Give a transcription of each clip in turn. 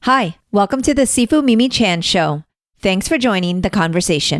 Hi, welcome to the Sifu Mimi Chan Show. Thanks for joining the conversation.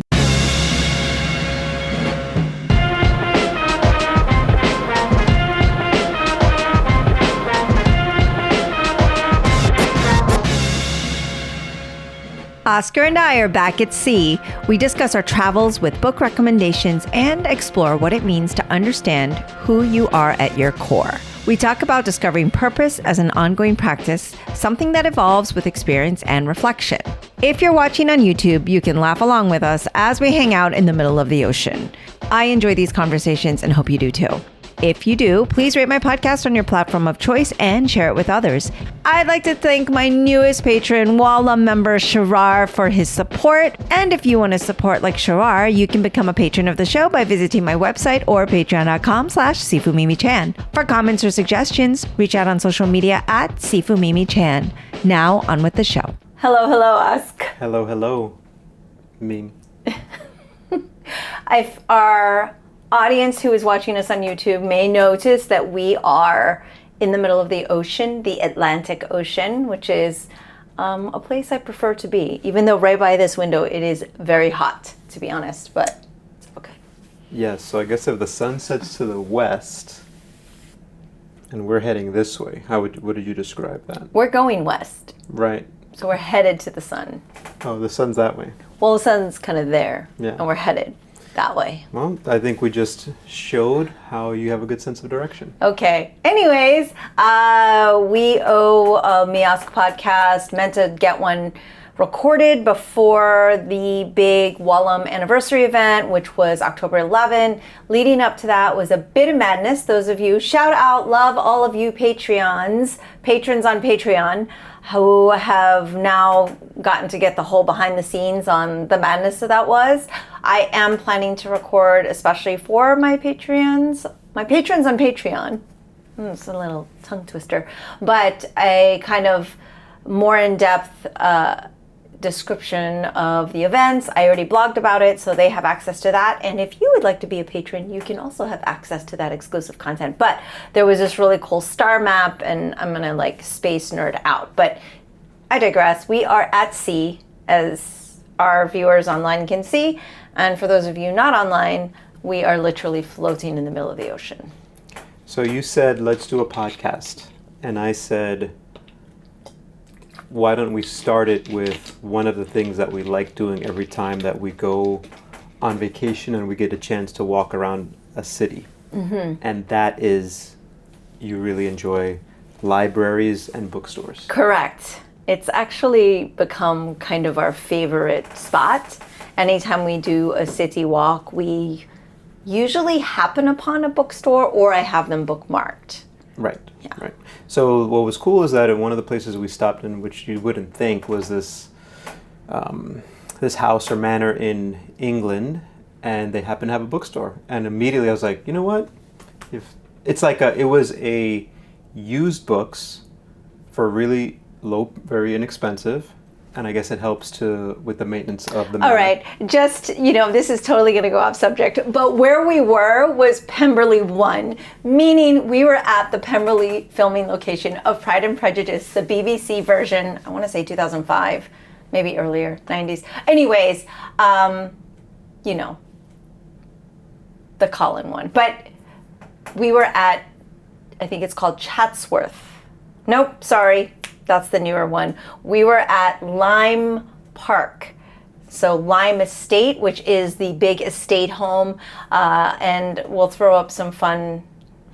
Oscar and I are back at sea. We discuss our travels with book recommendations and explore what it means to understand who you are at your core. We talk about discovering purpose as an ongoing practice, something that evolves with experience and reflection. If you're watching on YouTube, you can laugh along with us as we hang out in the middle of the ocean. I enjoy these conversations and hope you do too. If you do, please rate my podcast on your platform of choice and share it with others. I'd like to thank my newest patron, Walla member Sharar, for his support. And if you want to support like Sharar, you can become a patron of the show by visiting my website or patreon.com/SifuMimiChan. For comments or suggestions, reach out on social media at SifuMimiChan. Now on with the show. Hello, Osc. Hello, Meme. Our audience who is watching us on YouTube may notice that we are in the middle of the ocean, the Atlantic Ocean, which is a place I prefer to be, even though right by this window it is very hot, to be honest, but it's okay. Yeah, so I guess if the sun sets to the west and we're heading this way, what would you describe that? We're going west. Right. So we're headed to the sun. Oh, the sun's that way. Well, the sun's kind of there, yeah. And we're headed that way. Well, I think we just showed how you have a good sense of direction. Okay. Anyways, we owe a MiOsc podcast, meant to get one recorded before the big Wallam anniversary event, which was October 11. Leading up to that was a bit of madness. Those of you, shout out, love all of you patrons on Patreon, who have now gotten to get the whole behind the scenes on the madness that was. I am planning to record, especially for my patrons on Patreon. It's a little tongue twister, but a kind of more in-depth description of the events. I already blogged about it, so they have access to that. And if you would like to be a patron, you can also have access to that exclusive content. But there was this really cool star map, and I'm gonna space nerd out. But I digress. We are at sea, as our viewers online can see. And for those of you not online, we are literally floating in the middle of the ocean. So you said, let's do a podcast. And I said, why don't we start it with one of the things that we like doing every time that we go on vacation and we get a chance to walk around a city. Mm-hmm. And that is, you really enjoy libraries and bookstores. Correct. It's actually become kind of our favorite spot. Anytime we do a city walk, we usually happen upon a bookstore or I have them bookmarked. Right. Yeah. Right. So what was cool is that in one of the places we stopped in, which you wouldn't think, was this house or manor in England, and they happened to have a bookstore. And immediately I was like, you know what? It was a used books for really low, very inexpensive. And I guess it helps with the maintenance of the manor. All right, just, this is totally going to go off subject, but where we were was Pemberley 1, meaning we were at the Pemberley filming location of Pride and Prejudice, the BBC version, I want to say 2005, maybe earlier, 90s. Anyways, the Colin one. But we were at, I think it's called Chatsworth. Nope, sorry. That's the newer one. We were at Lime Park. So Lime Estate, which is the big estate home. And we'll throw up some fun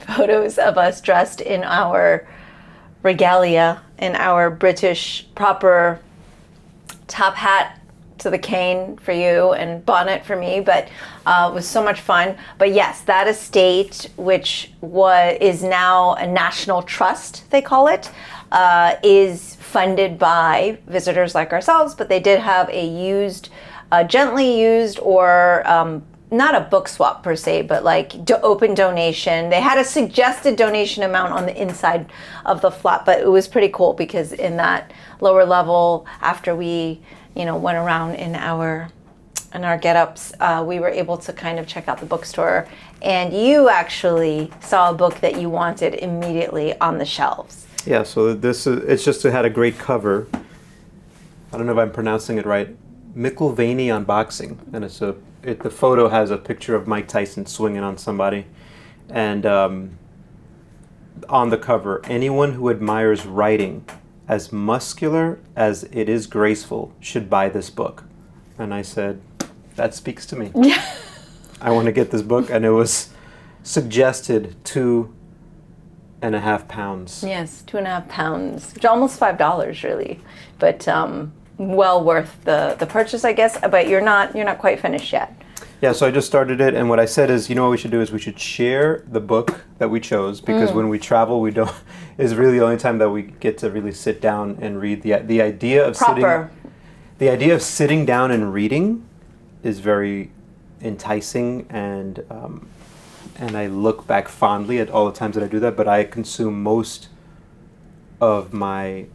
photos of us dressed in our regalia, in our British proper top hat to the cane for you and bonnet for me, but it was so much fun. But yes, that estate, which is now a national trust, they call it, is funded by visitors like ourselves, but they did have a gently used or not a book swap per se, but open donation. They had a suggested donation amount on the inside of the flat, but it was pretty cool because in that lower level, after we went around in our get-ups, we were able to kind of check out the bookstore, and you actually saw a book that you wanted immediately on the shelves. Yeah, so it's just had a great cover, I don't know if I'm pronouncing it right, McIlvaney Unboxing. And the photo has a picture of Mike Tyson swinging on somebody. And on the cover, anyone who admires writing as muscular as it is graceful should buy this book. And I said, that speaks to me. I want to get this book. And it was suggested £2.5 pounds. Yes, 2.5 pounds. Almost $5 really. But well worth the purchase, I guess. But you're not quite finished yet. Yeah, so I just started it, and what I said is, what we should do is we should share the book that we chose, because when we travel, we don't. Is really the only time that we get to really sit down and read. The idea of sitting down and reading is very enticing, and I look back fondly at all the times that I do that. But I consume most of my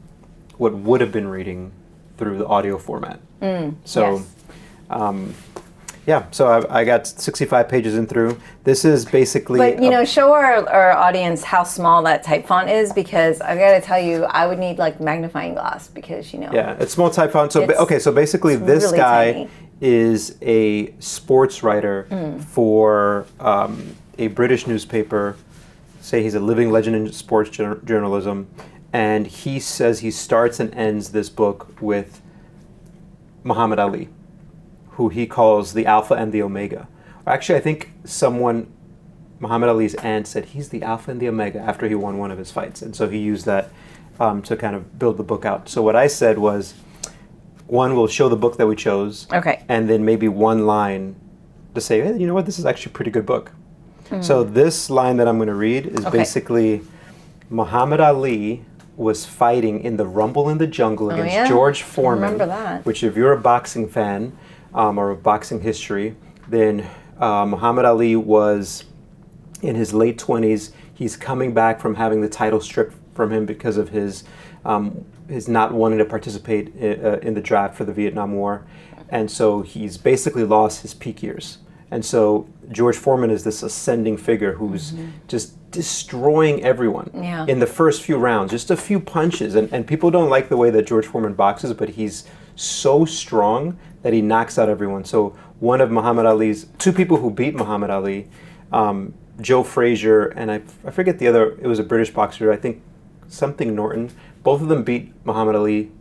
what would have been reading through the audio format. So. Yes. Yeah, so I got 65 pages in through. This is basically... But, show our audience how small that type font is, because I've got to tell you, I would need, magnifying glass, because, Yeah, it's small type font. So, so basically this really guy tiny. Is a sports writer for a British newspaper. Say he's a living legend in sports journalism. And he says he starts and ends this book with Muhammad Ali, who he calls the Alpha and the Omega. Actually, I think Muhammad Ali's aunt said he's the Alpha and the Omega after he won one of his fights. And so he used that to kind of build the book out. So what I said was, one, we'll show the book that we chose. Okay. And then maybe one line to say, hey, you know what, this is actually a pretty good book. So this line that I'm going to read is basically, Muhammad Ali was fighting in the Rumble in the Jungle against George Foreman. I remember that. Which, if you're a boxing fan, or of boxing history, then Muhammad Ali was in his late 20s. He's coming back from having the title stripped from him because of his not wanting to participate in the draft for the Vietnam War. And so he's basically lost his peak years. And so George Foreman is this ascending figure who's just destroying everyone in the first few rounds, just a few punches. And people don't like the way that George Foreman boxes, but he's so strong that he knocks out everyone. So one of two people who beat Muhammad Ali, Joe Frazier, and I forget the other, it was a British boxer, I think something Norton. Both of them beat Muhammad Ali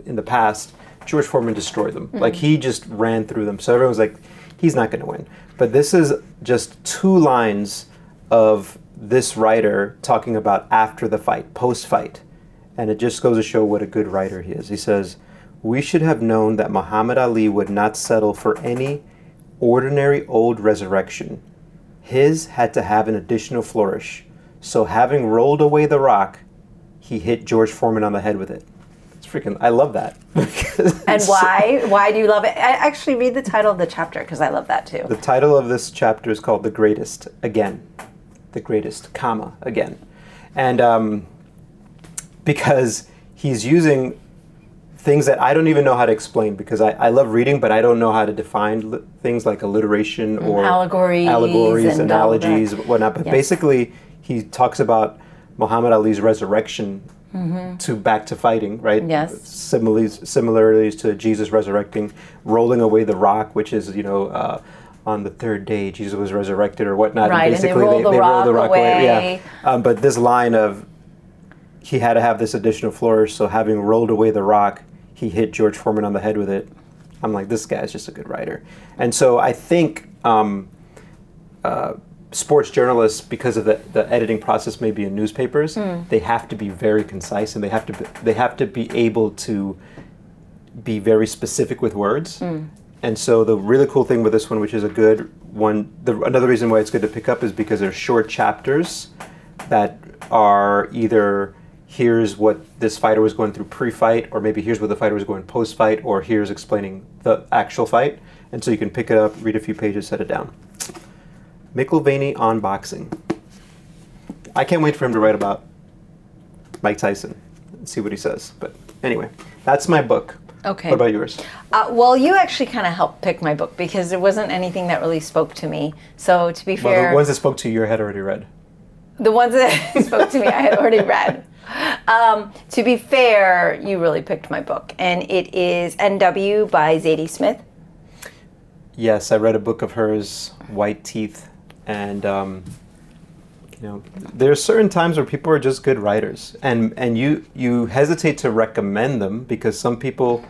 in the past. George Foreman destroyed them. He just ran through them. So everyone was like, he's not going to win. But this is just 2 lines of this writer talking about after the fight, post-fight. And it just goes to show what a good writer he is. He says, we should have known that Muhammad Ali would not settle for any ordinary old resurrection. His had to have an additional flourish. So having rolled away the rock, he hit George Foreman on the head with it. I love that. And why? Why do you love it? I actually read the title of the chapter, because I love that too. The title of this chapter is called The Greatest Again. The Greatest, again. And because he's using things that I don't even know how to explain, because I love reading, but I don't know how to define things like alliteration or allegories, and analogies, whatnot. But basically, he talks about Muhammad Ali's resurrection back to fighting, right? Yes. Similarities to Jesus resurrecting, rolling away the rock, which is, on the 3rd day Jesus was resurrected or whatnot. Right, and basically and they roll the rock away. Yeah. But this line of, he had to have this additional flourish, so having rolled away the rock, he hit George Foreman on the head with it. I'm like, this guy's just a good writer. And so I think sports journalists, because of the editing process maybe in newspapers, they have to be very concise, and they have to be able to be very specific with words. And so the really cool thing with this one, which is a good one, another reason why it's good to pick up is because they're short chapters that are either, here's what this fighter was going through pre-fight, or maybe here's what the fighter was going post-fight, or here's explaining the actual fight. And so you can pick it up, read a few pages, set it down. McIlvaney Unboxing. I can't wait for him to write about Mike Tyson and see what he says. But anyway, that's my book. Okay. What about yours? Well, you actually kind of helped pick my book, because there wasn't anything that really spoke to me. So to be fair... Well, the ones that spoke to you had already read. The ones that spoke to me, I had already read. To be fair, you really picked my book, and it is N.W. by Zadie Smith. Yes, I read a book of hers, White Teeth, and there are certain times where people are just good writers, and you hesitate to recommend them because some people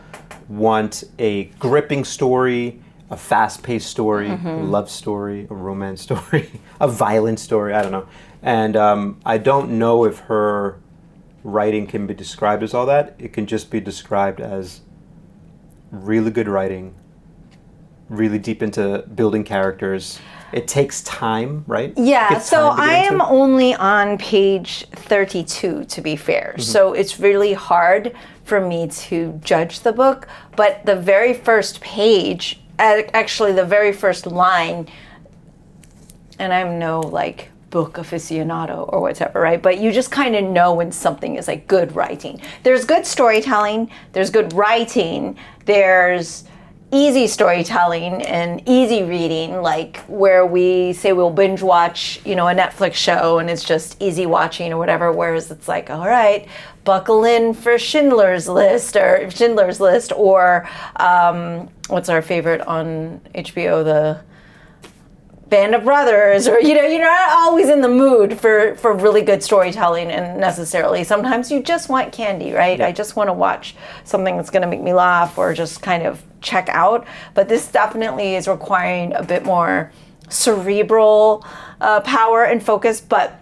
want a gripping story, a fast-paced story, a love story, a romance story, a violent story. I don't know, and I don't know if her writing can be described as all that. It can just be described as really good writing, really deep into building characters. It takes time, right? Yeah, so I am only on page 32, to be fair. So it's really hard for me to judge the book. But the very first page, actually the very first line, and I'm no like book aficionado or whatever, right? But you just kind of know when something is like good writing. There's good storytelling, there's good writing, there's easy storytelling and easy reading, like where we say we'll binge watch, a Netflix show and it's just easy watching or whatever, whereas it's like, all right, buckle in for Schindler's List or what's our favorite on HBO, the Band of Brothers, or you're not always in the mood for really good storytelling, and necessarily sometimes you just want candy, right? I just want to watch something that's going to make me laugh or just kind of check out. But this definitely is requiring a bit more cerebral power and focus. But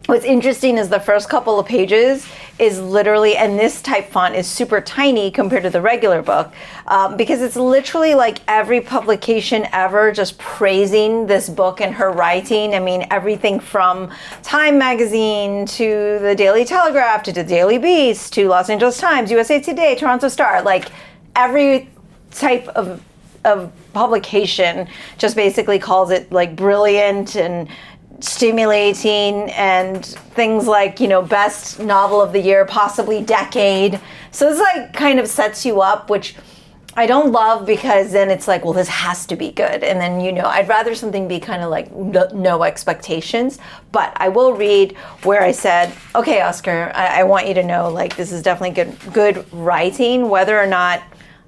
what's interesting is the first couple of pages is literally, and this type font is super tiny compared to the regular book, because it's literally like every publication ever just praising this book and her writing. I mean, everything from Time Magazine to the Daily Telegraph to the Daily Beast to Los Angeles Times, USA Today, Toronto Star, like every type of publication just basically calls it like brilliant and stimulating, and things like, best novel of the year, possibly decade. So this like kind of sets you up, which I don't love, because then it's like, well, this has to be good. And then, I'd rather something be kind of like no expectations. But I will read where I said, okay, Oscar, I want you to know, like, this is definitely good writing. Whether or not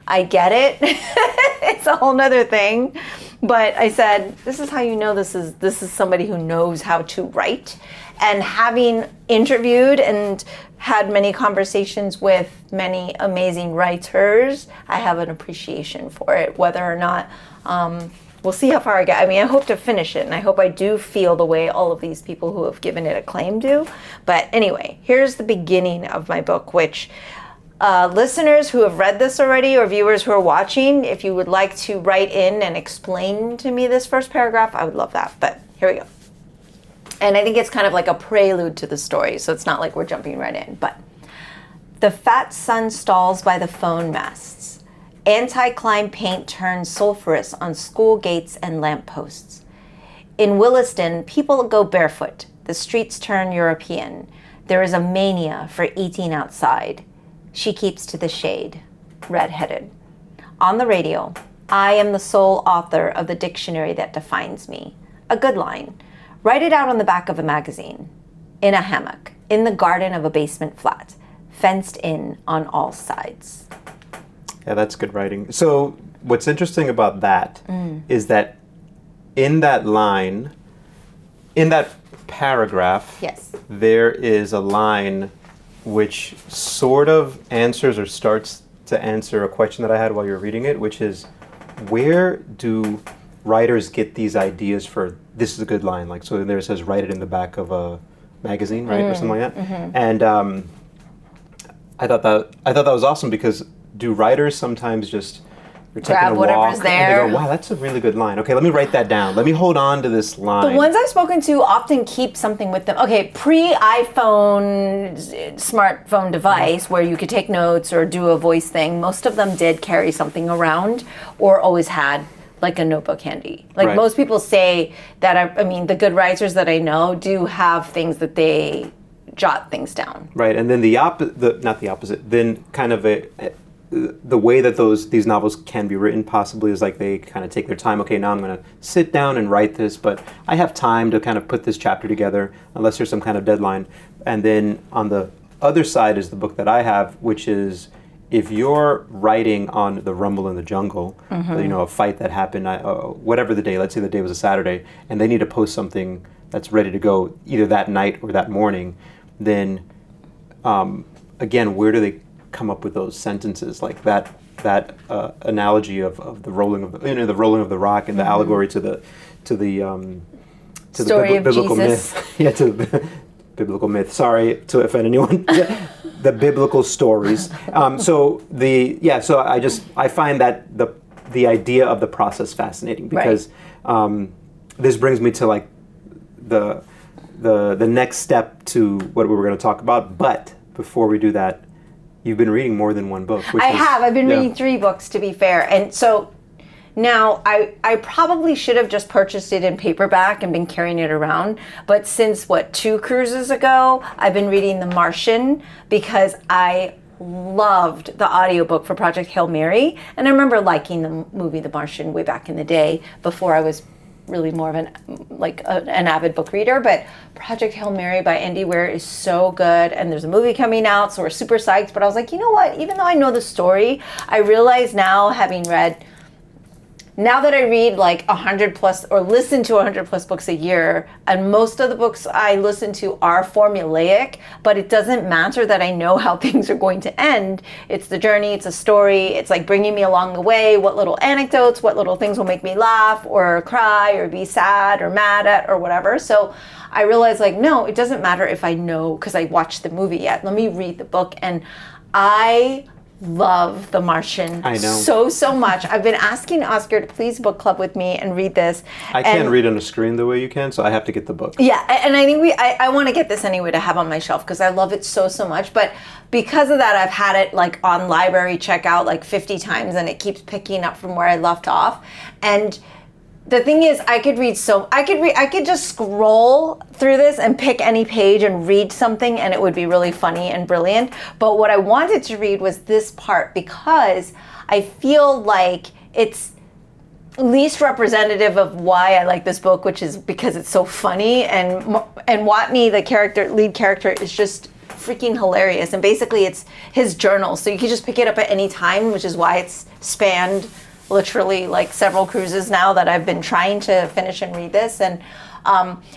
I get it, it's a whole nother thing. But I said, this is how you know this is somebody who knows how to write. And having interviewed and had many conversations with many amazing writers, I have an appreciation for it. Whether or not, we'll see how far I get. I mean, I hope to finish it, and I hope I do feel the way all of these people who have given it acclaim do. But anyway, here's the beginning of my book, which listeners who have read this already, or viewers who are watching, if you would like to write in and explain to me this first paragraph, I would love that. But here we go. And I think it's kind of like a prelude to the story, so it's not like we're jumping right in. But the fat sun stalls by the phone masts. Anti-climb paint turns sulfurous on school gates and lampposts. In Williston, people go barefoot. The streets turn European. There is a mania for eating outside. She keeps to the shade, red-headed. On the radio, I am the sole author of the dictionary that defines me. A good line. Write it out on the back of a magazine. In a hammock, in the garden of a basement flat, fenced in on all sides. Yeah, that's good writing. So what's interesting about that is that in that line, in that paragraph, Yes. there is a line which sort of answers or starts to answer a question that I had while you were reading it, which is, where do writers get these ideas for this is a good line? Like, so there it says, write it in the back of a magazine, right, or something like that. And I thought that was awesome, because do writers sometimes just you're taking Grab a whatever's walk there. and they go, wow, that's a really good line. Okay, let me write that down. Let me hold on to this line. The ones I've spoken to often keep something with them. Okay, pre-iPhone smartphone device where you could take notes or do a voice thing, most of them did carry something around or always had like a notebook handy. Like Right. most people say that, I mean, the good writers that I know do have things that they jot things down. Right, and then not the opposite, then kind of the way that these novels can be written possibly is like they kind of take their time. Okay, now I'm going to sit down and write this, but I have time to kind of put this chapter together unless there's some kind of deadline. And then on the other side is the book that I have, which is if you're writing on the rumble in the jungle, a fight that happened, whatever the day, let's say the day was a Saturday, and they need to post something that's ready to go either that night or that morning, then again, where do they come up with those sentences like that analogy of the rolling of the rolling of the rock and the allegory to the Story of biblical Jesus. myth. Yeah, to the biblical myth. Sorry to offend anyone. The biblical stories. So I find that the idea of the process fascinating because this brings me to like the next step to what we were going to talk about. But before we do that, you've been reading more than one book. I've been reading 3 books, to be fair. And so now I probably should have just purchased it in paperback and been carrying it around. But since, 2 cruises ago, I've been reading The Martian because I loved the audiobook for Project Hail Mary. And I remember liking the movie The Martian way back in the day before I was really more of an avid book reader. But Project Hail Mary by Andy Weir is so good, and there's a movie coming out, so we're super psyched. But I was like, you know what, even though I know the story, I realize now, now that I read like 100 plus or listen to 100 plus books a year, and most of the books I listen to are formulaic, but it doesn't matter that I know how things are going to end. It's the journey, it's a story, it's like bringing me along the way, what little anecdotes, what little things will make me laugh or cry or be sad or mad at or whatever. So I realized like, no, it doesn't matter if I know because I watched the movie yet. Let me read the book. And I love The Martian so much. I've been asking Oscar to please book club with me and read this. I can't read on a screen the way you can, so I have to get the book. Yeah, and I think I want to get this anyway to have on my shelf because I love it so much. But because of that, I've had it like on library checkout like 50 times, and it keeps picking up from where I left off. And the thing is, I could just scroll through this and pick any page and read something, and it would be really funny and brilliant. But what I wanted to read was this part because I feel like it's least representative of why I like this book, which is because it's so funny, and Watney, the lead character, is just freaking hilarious. And basically, it's his journal, so you can just pick it up at any time, which is why it's spanned literally like several cruises now that I've been trying to finish and read this. And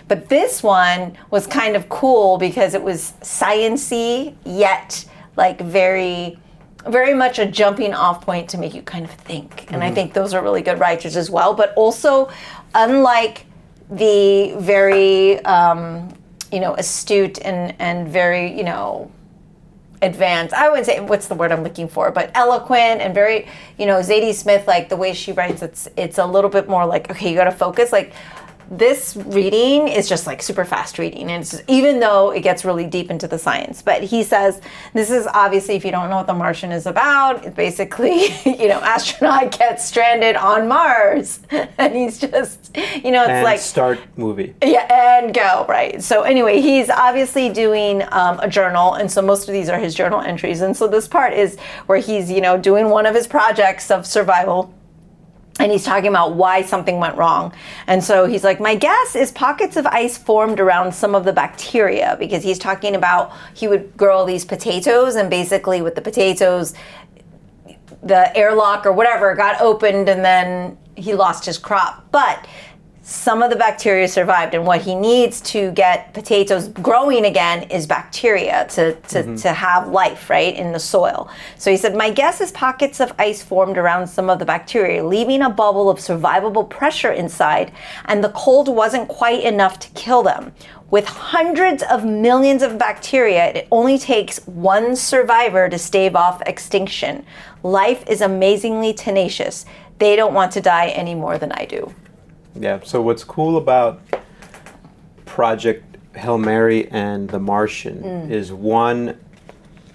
but this one was kind of cool because it was science-y, yet like very, very much a jumping off point to make you kind of think. And I think those are really good writers as well. But also, unlike the very astute and very advanced, I wouldn't say, what's the word I'm looking for, but eloquent and very, Zadie Smith, like the way she writes, it's a little bit more like, okay, you got to focus. Like this reading is just like super fast reading, and it's, even though it gets really deep into the science. But he says this is obviously, if you don't know what The Martian is about, it's basically astronaut gets stranded on Mars, and he's just it's and like start movie. Yeah, and go, right. So anyway, he's obviously doing a journal, and so most of these are his journal entries. And so this part is where he's doing one of his projects of survival. And he's talking about why something went wrong. And so he's like, my guess is pockets of ice formed around some of the bacteria, because he's talking about he would grow these potatoes, and basically with the potatoes, the airlock or whatever got opened, and then he lost his crop. But some of the bacteria survived, and what he needs to get potatoes growing again is bacteria to have life, right, in the soil. So he said, my guess is pockets of ice formed around some of the bacteria, leaving a bubble of survivable pressure inside, and the cold wasn't quite enough to kill them. With hundreds of millions of bacteria, it only takes one survivor to stave off extinction. Life is amazingly tenacious. They don't want to die any more than I do. Yeah, so what's cool about Project Hail Mary and The Martian is one,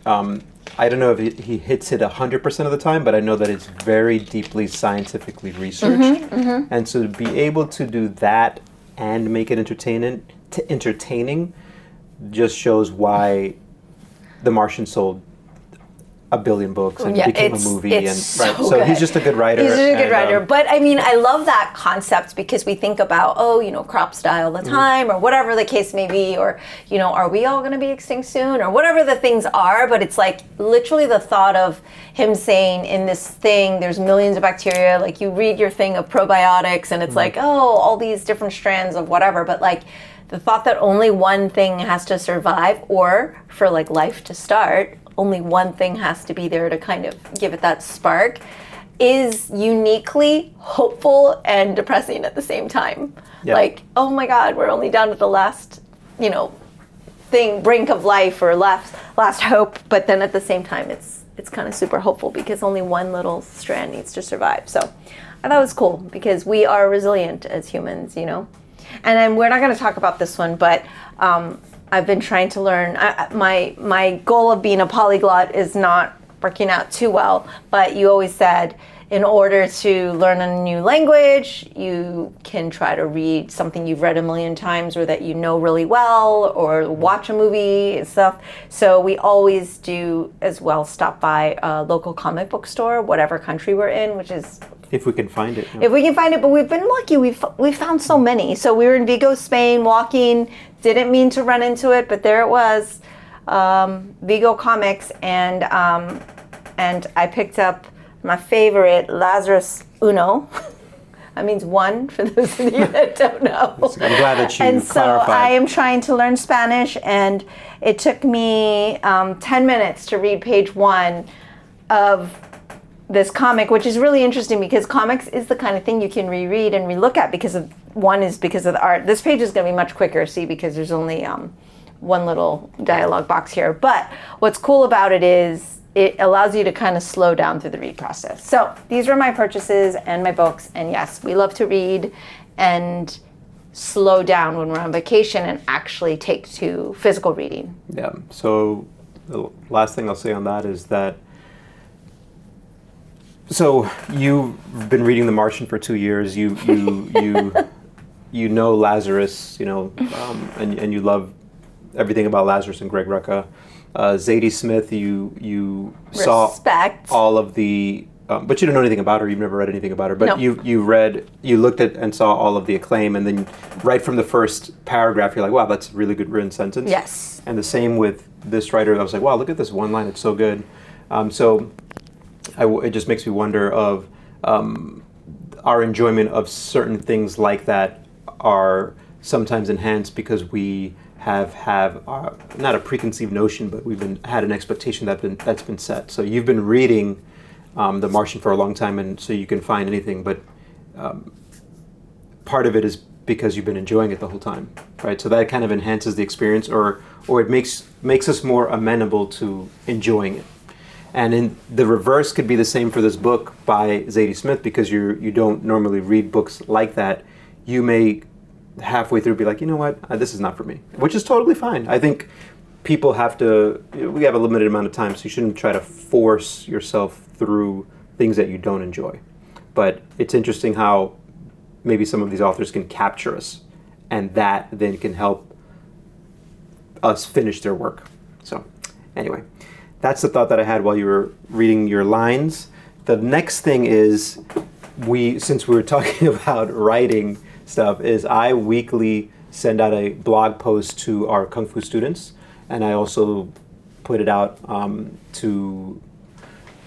I don't know if he hits it 100% of the time, but I know that it's very deeply scientifically researched. And so to be able to do that and make it entertaining just shows why The Martian sold a billion books and Yeah, became a it's- movie. it's And so right, so good. he's just a good writer. He's just a good and, writer. But I mean, I love that concept because we think about, crop style the time or whatever the case may be, or, are we all going to be extinct soon or whatever the things are. But it's like literally the thought of him saying in this thing, there's millions of bacteria. Like you read your thing of probiotics and it's like, all these different strands of whatever. But like the thought that only one thing has to survive or for like life to start, only one thing has to be there to kind of give it that spark is uniquely hopeful and depressing at the same time. Yeah. Like, oh my God, we're only down to the last, brink of life or last hope. But then at the same time, it's kind of super hopeful because only one little strand needs to survive. So I thought it was cool because we are resilient as humans, And then we're not going to talk about this one, but I've been trying to learn. My goal of being a polyglot is not working out too well, but you always said in order to learn a new language, you can try to read something you've read a million times or that you know really well, or watch a movie and stuff. So we always do as well stop by a local comic book store, whatever country we're in, which is if we can find it. if we can find it, but we've been lucky. We've found so many. So we were in Vigo, Spain, walking. Didn't mean to run into it, but there it was, Vigo Comics, and I picked up my favorite, Lazarus Uno. That means one, for those of you that don't know. I'm glad that you And so clarified. I am trying to learn Spanish, and it took me 10 minutes to read page 1 of this comic, which is really interesting because comics is the kind of thing you can reread and relook at because of the art. This page is going to be much quicker, see, because there's only one little dialogue box here. But what's cool about it is it allows you to kind of slow down through the read process. So these were my purchases and my books. And yes, we love to read and slow down when we're on vacation and actually take to physical reading. Yeah. So the last thing I'll say on that is that. So you've been reading The Martian for 2 years. You know Lazarus, and you love everything about Lazarus and Greg Rucka. Zadie Smith, you saw Respect. all of the, but you don't know anything about her. You've never read anything about her. But No. you looked at and saw all of the acclaim, and then right from the first paragraph, you're like, wow, that's a really good written sentence. Yes. And the same with this writer. I was like, wow, look at this one line. It's so good. It just makes me wonder of our enjoyment of certain things like that are sometimes enhanced because we have not a preconceived notion, but had an expectation that's been set. So you've been reading The Martian for a long time, and so you can find anything. But part of it is because you've been enjoying it the whole time, right? So that kind of enhances the experience, or it makes us more amenable to enjoying it. And in the reverse could be the same for this book by Zadie Smith, because you don't normally read books like that. You may halfway through be like, you know what, this is not for me, which is totally fine. I think people we have a limited amount of time, so you shouldn't try to force yourself through things that you don't enjoy. But it's interesting how maybe some of these authors can capture us, and that then can help us finish their work. So anyway, that's the thought that I had while you were reading your lines. The next thing is, since we were talking about writing stuff, is I weekly send out a blog post to our Kung Fu students, and I also put it out to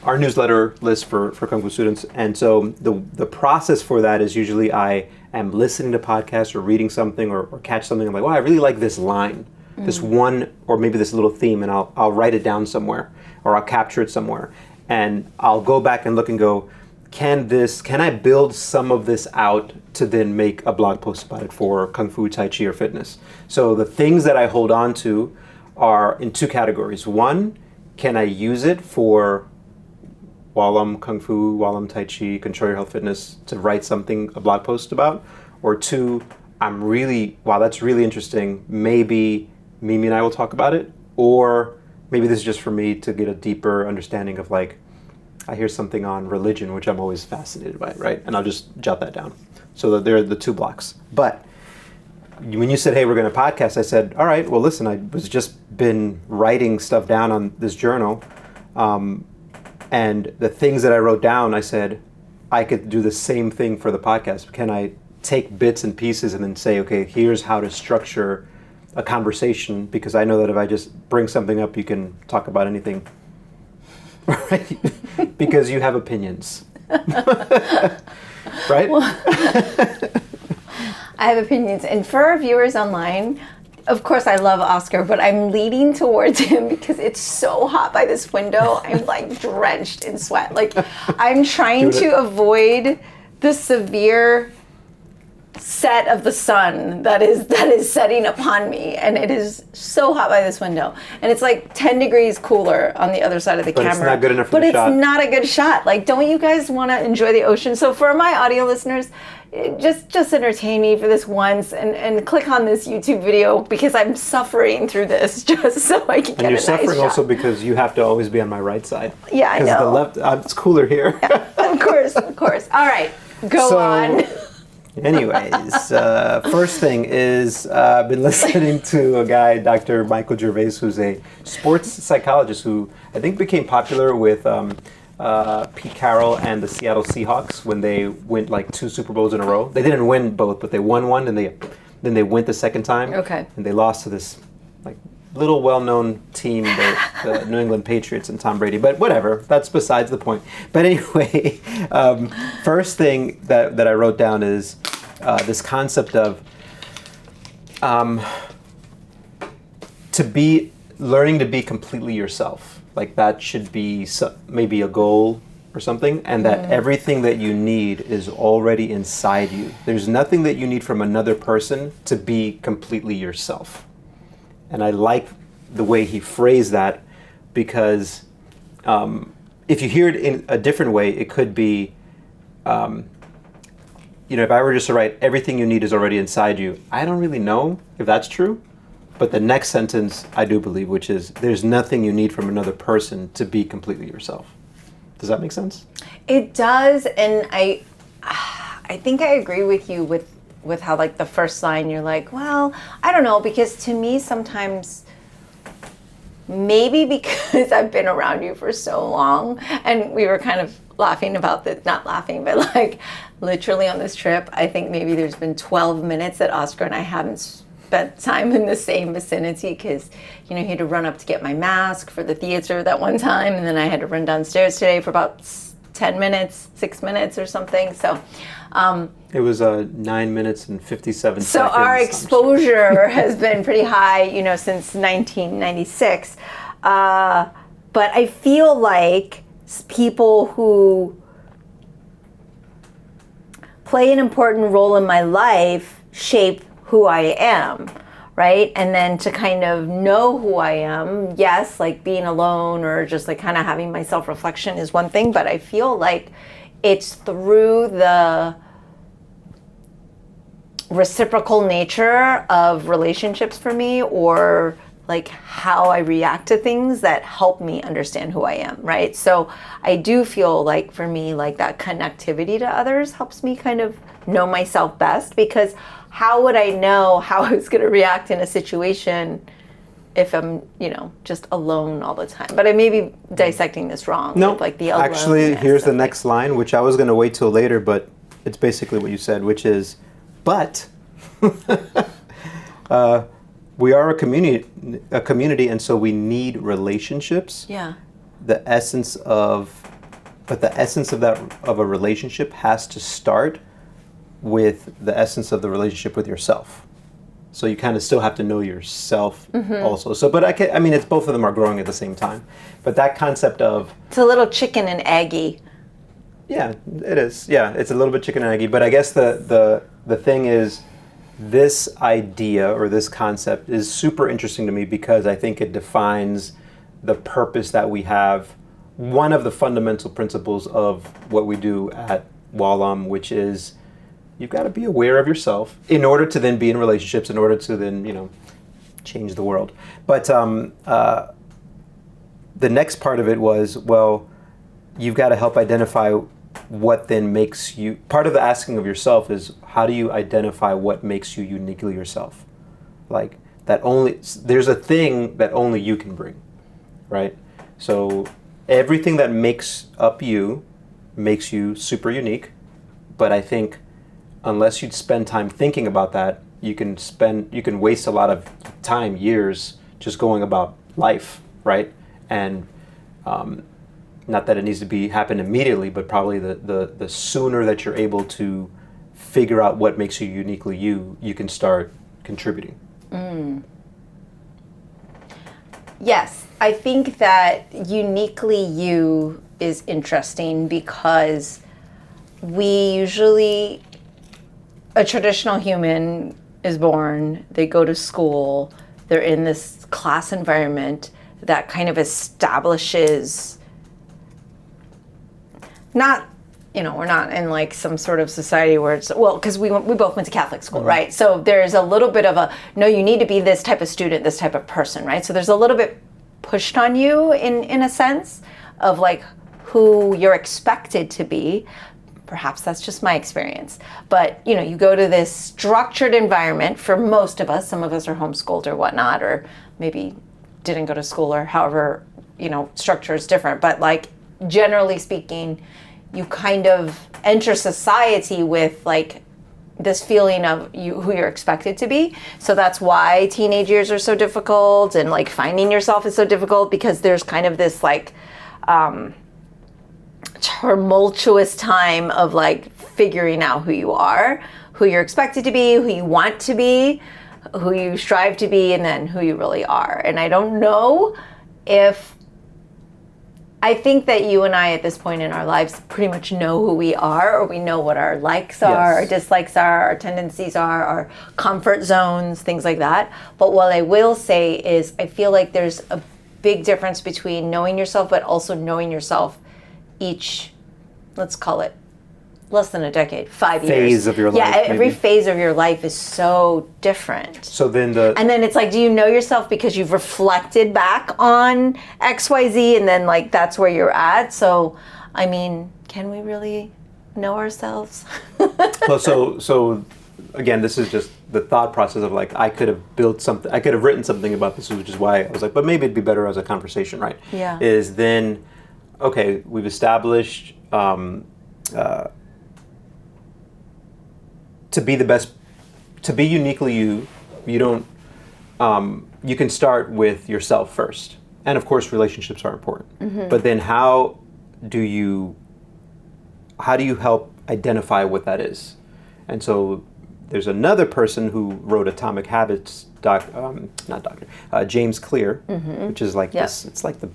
our newsletter list for Kung Fu students. And so the process for that is usually I am listening to podcasts or reading something or catch something. I'm like, wow, I really like this line, this one, or maybe this little theme, and I'll write it down somewhere, or I'll capture it somewhere. And I'll go back and look and go, can I build some of this out to then make a blog post about it for Kung Fu, Tai Chi, or fitness? So the things that I hold on to are in two categories. One, can I use it for while I'm Kung Fu, while I'm Tai Chi, Control Your Health Fitness, to write a blog post about? Or two, wow, that's really interesting. Maybe Mimi and I will talk about it. Or maybe this is just for me to get a deeper understanding of, like, I hear something on religion, which I'm always fascinated by, right? And I'll just jot that down. So that there are the two blocks. But when you said, hey, we're going to podcast, I said, all right, well, listen, I was just been writing stuff down on this journal. And the things that I wrote down, I said, I could do the same thing for the podcast. Can I take bits and pieces and then say, okay, here's how to structure a conversation, because I know that if I just bring something up, you can talk about anything, right? Because you have opinions, right? Well, I have opinions. And for our viewers online, of course I love Oscar, but I'm leaning towards him because it's so hot by this window. I'm like drenched in sweat. Like I'm trying to avoid the severe set of the sun that is setting upon me, and it is so hot by this window, and it's like 10 degrees cooler on the other side of the camera. But it's not good enough for the shot. But it's not a good shot. Like, don't you guys want to enjoy the ocean? So for my audio listeners, just entertain me for this once, and click on this YouTube video, because I'm suffering through this just so I can get a nice shot. And you're suffering also because you have to always be on my right side. Yeah, I know. Because the left, it's cooler here. Yeah, of course. All right, go on. Anyways, first thing is I've been listening to a guy, Dr. Michael Gervais, who's a sports psychologist who I think became popular with Pete Carroll and the Seattle Seahawks when they went like 2 Super Bowls in a row. They didn't win both, but they won one, and then they went the second time. Okay. And they lost to this like little well-known team, the New England Patriots and Tom Brady. But whatever, that's besides the point. But anyway, first thing that I wrote down is this concept of learning to be completely yourself. Like that should be maybe a goal or something, and that everything that you need is already inside you. There's nothing that you need from another person to be completely yourself. And I like the way he phrased that, because if you hear it in a different way, it could be, if I were just to write, everything you need is already inside you, I don't really know if that's true. But the next sentence I do believe, which is, there's nothing you need from another person to be completely yourself. Does that make sense? It does, and I think I agree with you with how like the first line you're like, well, I don't know, because to me sometimes, maybe because I've been around you for so long, and we were kind of laughing about this, not laughing, but like literally on this trip, I think maybe there's been 12 minutes that Oscar and I haven't spent time in the same vicinity, because he had to run up to get my mask for the theater that one time, and then I had to run downstairs today for about 6 minutes or something. So it was 9 minutes and 57 seconds. So our exposure has been pretty high, since 1996. But I feel like people who play an important role in my life shape who I am, right? And then to kind of know who I am, yes, like being alone or just like kind of having my self-reflection is one thing, but I feel like it's through the reciprocal nature of relationships for me, or like how I react to things, that help me understand who I am, right? So I do feel like for me, like that connectivity to others helps me kind of know myself best, because how would I know how I was going to react in a situation if I'm, just alone all the time? But I may be dissecting this wrong. No, like the actually, here's the next line, which I was going to wait till later, but it's basically what you said, which is, but we are a community, and so we need relationships. Yeah. The essence of a relationship has to start with the essence of the relationship with yourself. So you kind of still have to know yourself also. So, but it's both of them are growing at the same time. But that concept of, it's a little chicken and eggy. Yeah, it is. Yeah, it's a little bit chicken and eggy. But I guess the thing is, this idea or this concept is super interesting to me, because I think it defines the purpose that we have. One of the fundamental principles of what we do at Wallam, which is, you've got to be aware of yourself in order to then be in relationships, in order to then, change the world. But the next part of it was, well, you've got to help identify what then makes you, part of the asking of yourself is, how do you identify what makes you uniquely yourself? Like there's a thing that only you can bring, right? So everything that makes up you makes you super unique. But I think unless you'd spend time thinking about that, you can waste a lot of time, years, just going about life, right? And not that it needs to happen immediately, but probably the sooner that you're able to figure out what makes you uniquely you, you can start contributing. Yes, I think that uniquely you is interesting because a traditional human is born, they go to school, they're in this class environment that kind of establishes, we're not in like some sort of society where it's, well, because we both went to Catholic school, right? So there's a little bit of no, you need to be this type of student, this type of person, right? So there's a little bit pushed on you in a sense of like who you're expected to be. Perhaps that's just my experience. But, you go to this structured environment for most of us. Some of us are homeschooled or whatnot, or maybe didn't go to school or however, structure is different. But like, generally speaking, you kind of enter society with like this feeling of who you're expected to be. So that's why teenage years are so difficult, and like finding yourself is so difficult, because there's kind of this like tumultuous time of like figuring out who you are, who you're expected to be, who you want to be, who you strive to be, and then who you really are. And I don't know I think that you and I at this point in our lives pretty much know who we are, or we know what our likes are, our dislikes are, our tendencies are, our comfort zones, things like that. But what I will say is I feel like there's a big difference between knowing yourself, but also knowing yourself each, let's call it, less than a decade, 5 years. Phase of your life. Yeah, every maybe. phase of your life is so different. So then And then it's like, do you know yourself because you've reflected back on XYZ, and then like that's where you're at? So, I mean, can we really know ourselves? Well, so again, this is just the thought process of like, I could have built something, I could have written something about this, which is why I was like, but maybe it'd be better as a conversation, right? Yeah. Is then, okay, we've established to be the best, to be uniquely you don't, you can start with yourself first. And of course, relationships are important. But then how do you help identify what that is? And so there's another person who wrote Atomic Habits, James Clear, which is like this, it's like the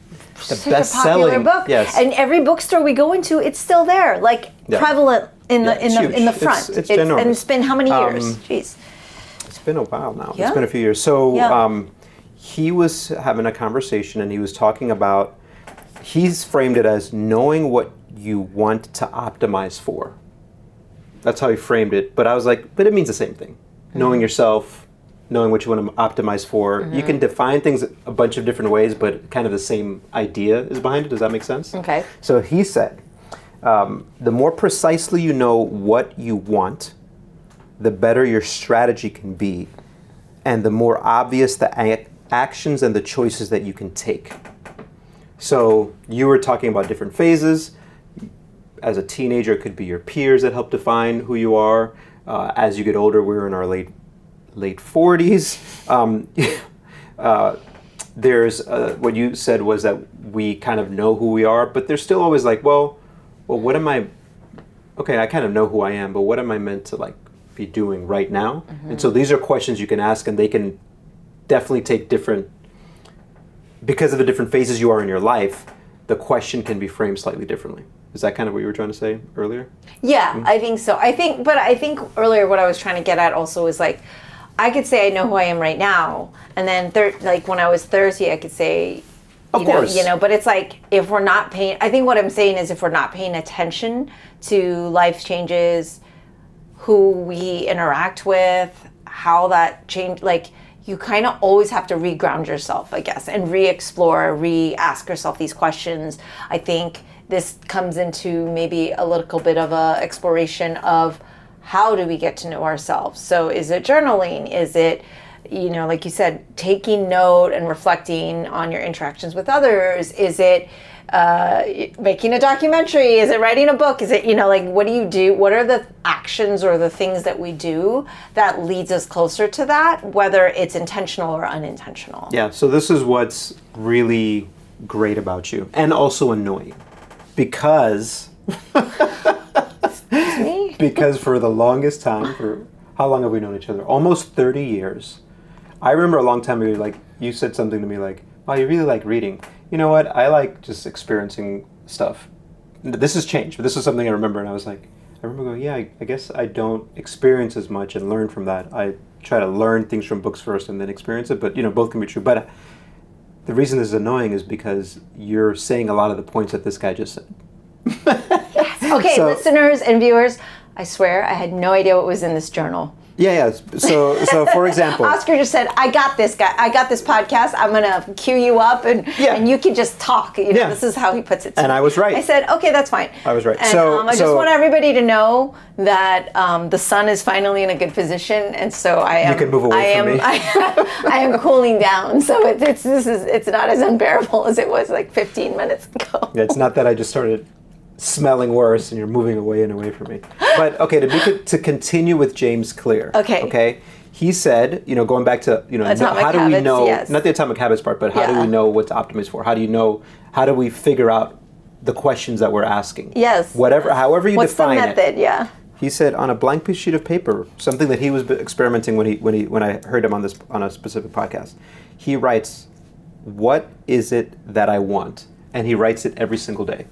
best-selling book. Yes. And every bookstore we go into, it's still there, like prevalent in the front. It's ginormous. And it's been how many years? Jeez. It's been a while now. Yeah. It's been a few years. So he was having a conversation, and he was talking about, he's framed it as knowing what you want to optimize for. That's how he framed it. But I was like, but it means the same thing. Knowing yourself, knowing what you want to optimize for. You can define things a bunch of different ways, but kind of the same idea is behind it. Does that make sense? Okay. So he said, the more precisely you know what you want, the better your strategy can be, and the more obvious the actions and the choices that you can take. So you were talking about different phases. As a teenager, it could be your peers that help define who you are. As you get older, we're in our late 40s. There's what you said was that we kind of know who we are, but there's still always like, well, what am I? Okay, I kind of know who I am, but what am I meant to like be doing right now? And so these are questions you can ask, and they can definitely take different, because of the different phases you are in your life. The question can be framed slightly differently. Is that kind of what you were trying to say earlier? Yeah, I think so. I think earlier what I was trying to get at also is like, I could say I know who I am right now, and then like when I was 30, I could say, Of course. but it's like if we're not paying. I think what I'm saying is if we're not paying attention to life changes, who we interact with, how that change, like you kind of always have to reground yourself, I guess, and re-explore, re-ask yourself these questions. I think this comes into maybe a little bit of a exploration of how do we get to know ourselves. So is it journaling? Is it, like you said, taking note and reflecting on your interactions with others? Is it making a documentary? Is it writing a book? Is it, like, what do you do? What are the actions or the things that we do that leads us closer to that, whether it's intentional or unintentional? Yeah, so this is what's really great about you, and also annoying, because Me? because for the longest time, for how long have we known each other? Almost 30 years. I remember a long time ago, like, you said something to me like, wow, you really like reading. You know what? I like just experiencing stuff. This has changed, but this is something I remember, and I was like, I remember going, yeah, I guess I don't experience as much and learn from that. I try to learn things from books first and then experience it, but, both can be true. But the reason this is annoying is because you're saying a lot of the points that this guy just said. Yes. Okay, So- listeners and viewers, I swear I had no idea what was in this journal. Yeah. So for example, Oscar just said, I got this guy. I got this podcast. I'm going to cue you up and you can just talk. Yeah. This is how he puts it to and me. I was right. I said, okay, that's fine. I was right. And, So- I just so- want everybody to know that the sun is finally in a good position, and so I am. You can move away from me. I am cooling down, so it's not as unbearable as it was like 15 minutes ago. Yeah, it's not that I just started smelling worse and you're moving away and away from me. But okay, to continue with James Clear. Okay. He said, going back to, Atomic how do we Habits, know, yes. not the atomic habits part, but how do Yeah. we know what to optimize for? How do we figure out the questions that we're asking? Yes. However you What's the define method? it. Yeah. He said on a blank piece sheet of paper, something that he was experimenting when I heard him on a specific podcast. He writes, what is it that I want? And he writes it every single day.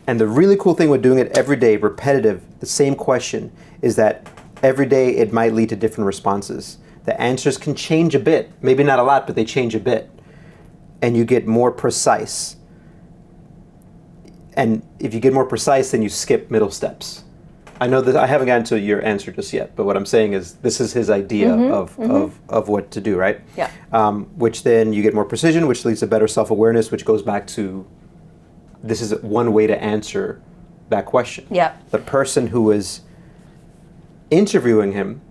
And the really cool thing with doing it every day, repetitive, the same question, is that every day it might lead to different responses. The answers can change a bit, maybe not a lot, but they change a bit. And you get more precise. And if you get more precise, then you skip middle steps. I know that I haven't gotten to your answer just yet, but what I'm saying is this is his idea of what to do, right? Yeah. Which then you get more precision, which leads to better self-awareness, which goes back to this is one way to answer that question. Yeah. The person who is interviewing him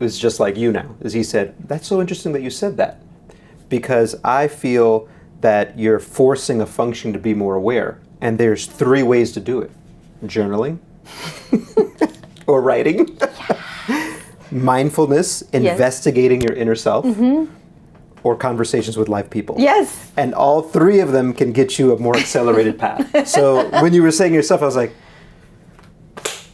is just like you now, as he said, that's so interesting that you said that, because I feel that you're forcing a function to be more aware, and there's 3 ways to do it: journaling, or writing, mindfulness, investigating your inner self, or conversations with live people. Yes. And all 3 of them can get you a more accelerated path. So when you were saying yourself, I was like,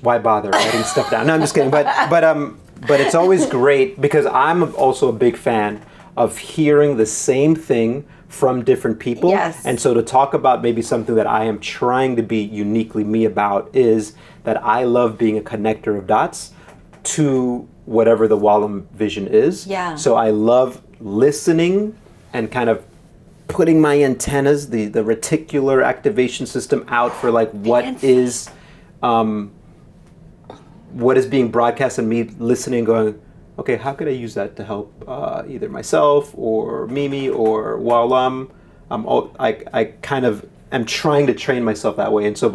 why bother writing stuff down? No, I'm just kidding. But it's always great, because I'm also a big fan of hearing the same thing from different people. Yes. And so to talk about maybe something that I am trying to be uniquely me about is that I love being a connector of dots to whatever the Wallem vision is. Yeah. So I love listening and kind of putting my antennas, the reticular activation system out for like what is being broadcast, and me listening and going, okay, how could I use that to help either myself or Mimi or Wallem? I kind of am trying to train myself that way. And so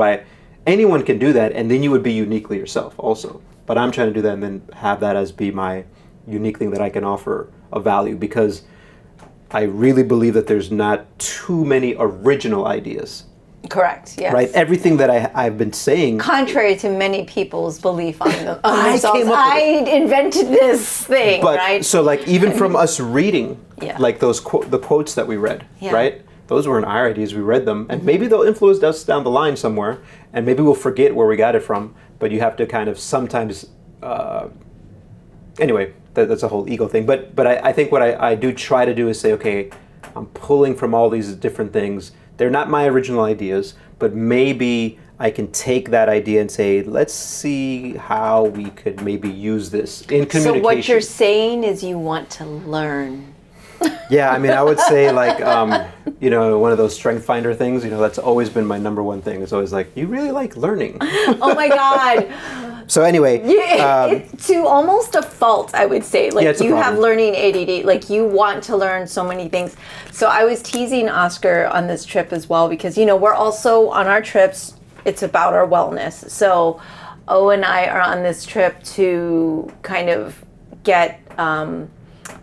anyone can do that, and then you would be uniquely yourself also. But I'm trying to do that and then have that as be my unique thing that I can offer of value, because I really believe that there's not too many original ideas. Correct. Yes. Right? Everything that I've been saying. Contrary to many people's belief on I themselves, came up with I invented this thing, But right? so like even from us reading, Yeah. like the quotes that we read, Yeah. right? Those weren't our ideas. We read them, and maybe they'll influence us down the line somewhere, and maybe we'll forget where we got it from. But you have to kind of sometimes. Anyway, that's a whole ego thing. But I think what I do try to do is say, okay, I'm pulling from all these different things. They're not my original ideas, but maybe I can take that idea and say, let's see how we could maybe use this in communication. So what you're saying is you want to learn. Yeah, I mean, I would say like, one of those strength finder things, that's always been my number one thing. It's always like, you really like learning. Oh my God. So anyway. It's to almost a fault, I would say. Like, it's a you have problem. learning ADD. Like, you want to learn so many things. So I was teasing Oscar on this trip as well, because, we're also on our trips, it's about our wellness. So O and I are on this trip to kind of get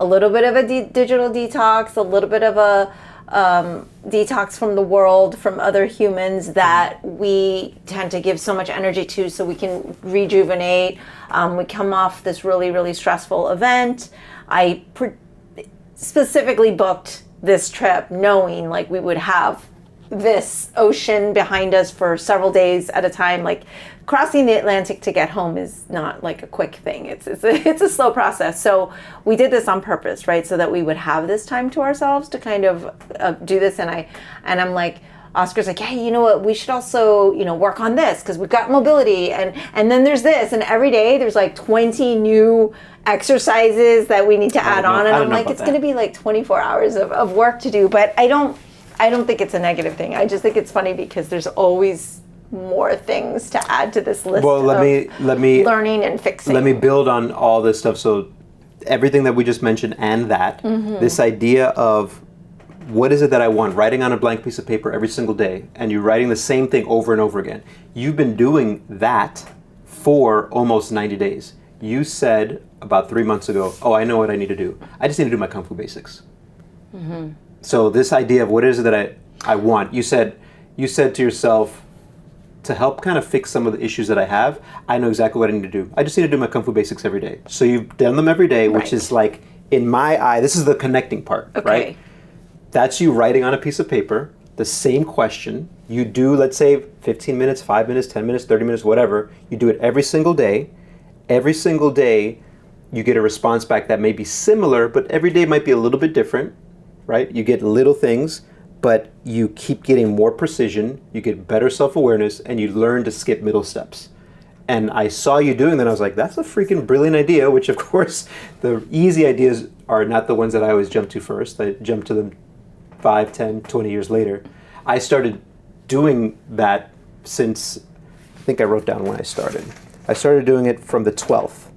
a little bit of a digital detox, a little bit of a detox from the world, from other humans that we tend to give so much energy to, so we can rejuvenate. We come off this really, really stressful event. I specifically booked this trip knowing like we would have this ocean behind us for several days at a time. Like crossing the Atlantic to get home is not like a quick thing. It's a slow process. So we did this on purpose, right? So that we would have this time to ourselves to kind of do this. And I'm like, Oscar's like, hey, you know what? We should also, work on this because we've got mobility, and then there's this, and every day there's like 20 new exercises that we need to add on, and I'm like, it's going to be like 24 hours of work to do. But I don't think it's a negative thing. I just think it's funny because there's always more things to add to this list. Well, let me learning and fixing. Let me build on all this stuff. So everything that we just mentioned and that, this idea of what is it that I want, writing on a blank piece of paper every single day, and you're writing the same thing over and over again. You've been doing that for almost 90 days. You said about 3 months ago, oh, I know what I need to do. I just need to do my Kung Fu basics. So this idea of what is it that I want, you said to yourself, to help kind of fix some of the issues that I have, I know exactly what I need to do. I just need to do my Kung Fu basics every day. So you've done them every day, which is like, in my eye, this is the connecting part, right? That's you writing on a piece of paper the same question. You do, let's say, 15 minutes, 5 minutes, 10 minutes, 30 minutes, whatever. You do it every single day. Every single day, you get a response back that may be similar, but every day might be a little bit different, right? You get little things, but you keep getting more precision, you get better self-awareness, and you learn to skip middle steps. And I saw you doing that, and I was like, that's a freaking brilliant idea, which of course, the easy ideas are not the ones that I always jump to first. I jump to them 5, 10, 20 years later. I started doing that since, I think I wrote down when I started. I started doing it from the 12th.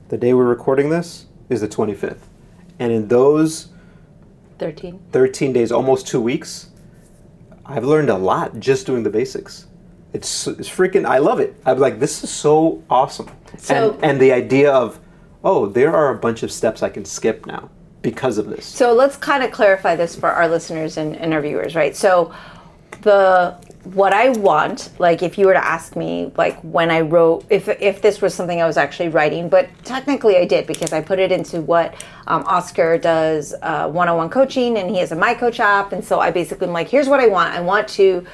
The day we're recording this is the 25th. And in those 13 days, almost 2 weeks, I've learned a lot just doing the basics. It's freaking, I love it. I'm like, this is so awesome. And the idea of, oh, there are a bunch of steps I can skip now because of this. So let's kind of clarify this for our listeners and our viewers, right? So what I want, like if you were to ask me, like when I wrote, if this was something I was actually writing, but technically I did because I put it into what Oscar does one-on-one coaching, and he has a My Coach app. And so I basically am like, here's what I want. I want to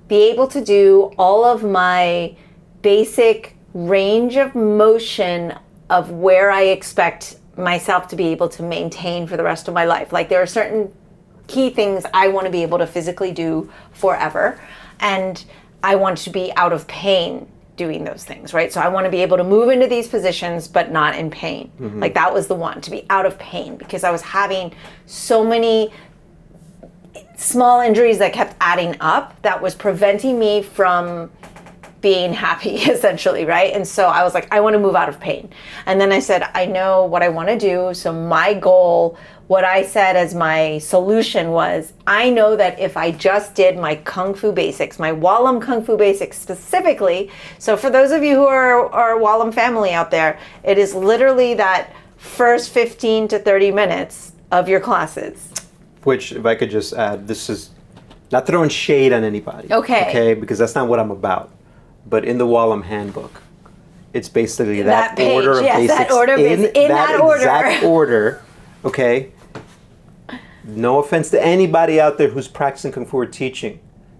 be able to do all of my basic range of motion of where I expect myself to be able to maintain for the rest of my life. Like there are certain key things I want to be able to physically do forever. And I want to be out of pain doing those things, right? So I want to be able to move into these positions, but not in pain. Like that was the one, to be out of pain, because I was having so many small injuries that kept adding up that was preventing me from being happy, essentially, right? And so I was like, I want to move out of pain. And then I said, I know what I want to do. So my goal, what I said as my solution was, I know that if I just did my Kung Fu basics, my Wallam Kung Fu basics specifically, so for those of you who are Wallam family out there, it is literally that first 15 to 30 minutes of your classes. Which, if I could just add, this is not throwing shade on anybody. Okay, because that's not what I'm about. But in the Wallam handbook, it's basically that page, order of basics. That order in that exact order. Okay. No offense to anybody out there who's practicing Kung Fu or teaching.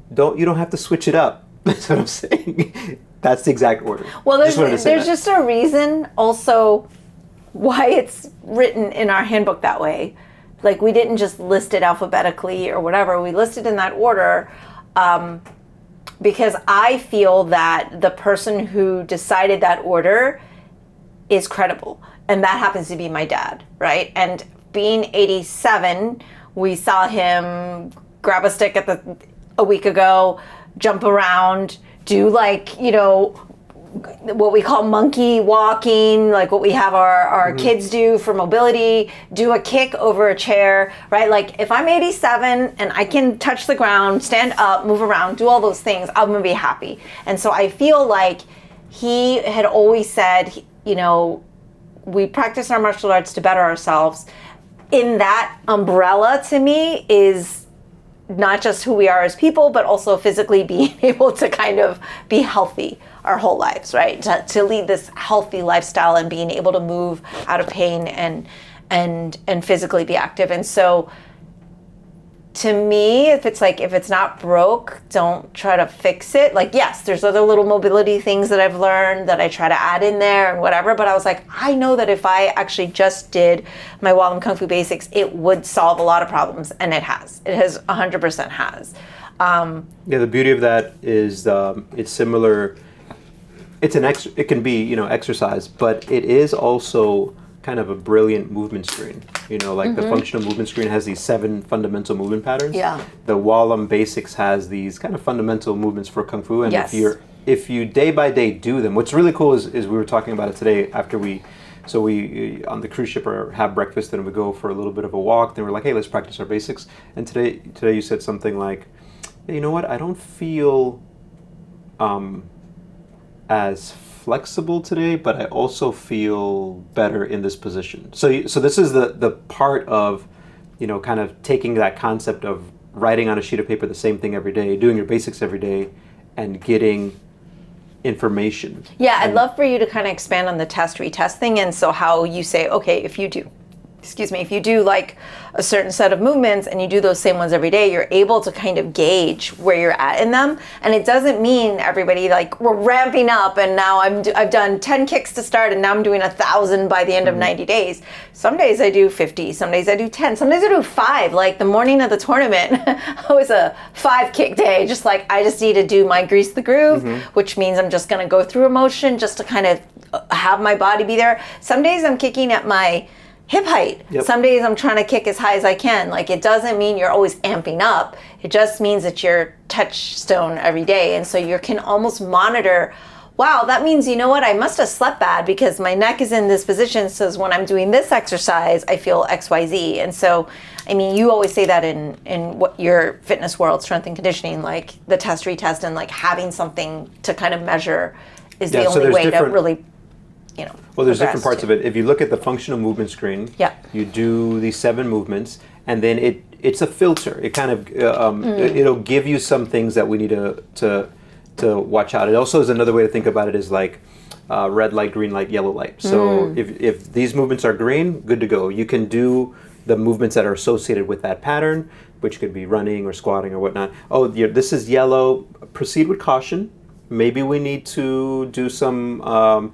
You don't have to switch it up. That's what I'm saying. That's the exact order. Well, there's just a reason also why it's written in our handbook that way. Like we didn't just list it alphabetically or whatever. We listed in that order because I feel that the person who decided that order is credible. And that happens to be my dad, right? And being 87, we saw him grab a stick a week ago, jump around, do like, what we call monkey walking, like what we have our kids do for mobility, do a kick over a chair, right? Like if I'm 87 and I can touch the ground, stand up, move around, do all those things, I'm gonna be happy. And so I feel like he had always said, we practice our martial arts to better ourselves. In that umbrella, to me, is not just who we are as people, but also physically being able to kind of be healthy our whole lives, right? To lead this healthy lifestyle and being able to move out of pain and physically be active. And so to me, if it's not broke, don't try to fix it. Like, yes, there's other little mobility things that I've learned that I try to add in there and whatever, but I was like, I know that if I actually just did my Wallem Kung Fu basics, it would solve a lot of problems, and it has. It has 100% has. Yeah, the beauty of that is it's similar. It can be, exercise, but it is also kind of a brilliant movement screen. Like the functional movement screen has these 7 fundamental movement patterns. Yeah. The Wallem Basics has these kind of fundamental movements for Kung Fu. And Yes. if you day by day do them, what's really cool is we were talking about it today after we on the cruise ship have breakfast, then we go for a little bit of a walk, then we're like, hey, let's practice our basics. And today you said something like, hey, you know what, I don't feel as flexible today, but I also feel better in this position. So this is the part of, kind of taking that concept of writing on a sheet of paper the same thing every day, doing your basics every day, and getting information. Yeah, I'd love for you to kind of expand on the test retest thing, and so how you say, okay, if you do like a certain set of movements and you do those same ones every day, you're able to kind of gauge where you're at in them. And it doesn't mean everybody like we're ramping up and now I've done 10 kicks to start and now I'm doing 1,000 by the end of 90 days. Some days I do 50, some days I do 10, some days I do 5. Like the morning of the tournament, it was a 5 kick day. Just like I just need to do my grease the groove, which means I'm just going to go through a motion just to kind of have my body be there. Some days I'm kicking at my hip height. Yep. Some days I'm trying to kick as high as I can. Like it doesn't mean you're always amping up. It just means that you're touchstone every day. And so you can almost monitor, wow, that means, you know what, I must have slept bad because my neck is in this position. So when I'm doing this exercise, I feel XYZ. And so, I mean, you always say that in what your fitness world, strength and conditioning, like the test retest and like having something to kind of measure is the only way to really Well, there's different parts of it. If you look at the functional movement screen, you do these 7 movements, and then it's a filter. It kind of it'll give you some things that we need to watch out. It also is another way to think about it is like red light, green light, yellow light. So if these movements are green, good to go. You can do the movements that are associated with that pattern, which could be running or squatting or whatnot. Oh, this is yellow. Proceed with caution. Maybe we need to do some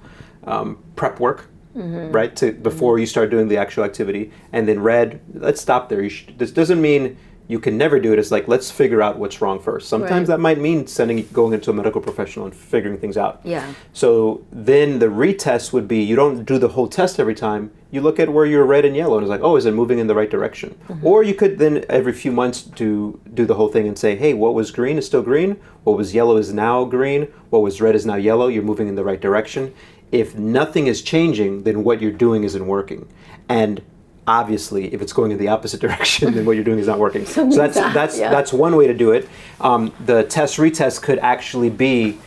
prep work, right? Before you start doing the actual activity. And then red, let's stop there. This doesn't mean you can never do it. It's like, let's figure out what's wrong first. Sometimes that might mean going into a medical professional and figuring things out. Yeah. So then the retest would be, you don't do the whole test every time. You look at where you're red and yellow and it's like, oh, is it moving in the right direction? Or you could then every few months do the whole thing and say, hey, what was green is still green. What was yellow is now green. What was red is now yellow. You're moving in the right direction. If nothing is changing, then what you're doing isn't working. And obviously, if it's going in the opposite direction, then what you're doing is not working. So that's one way to do it. The test retest could actually be,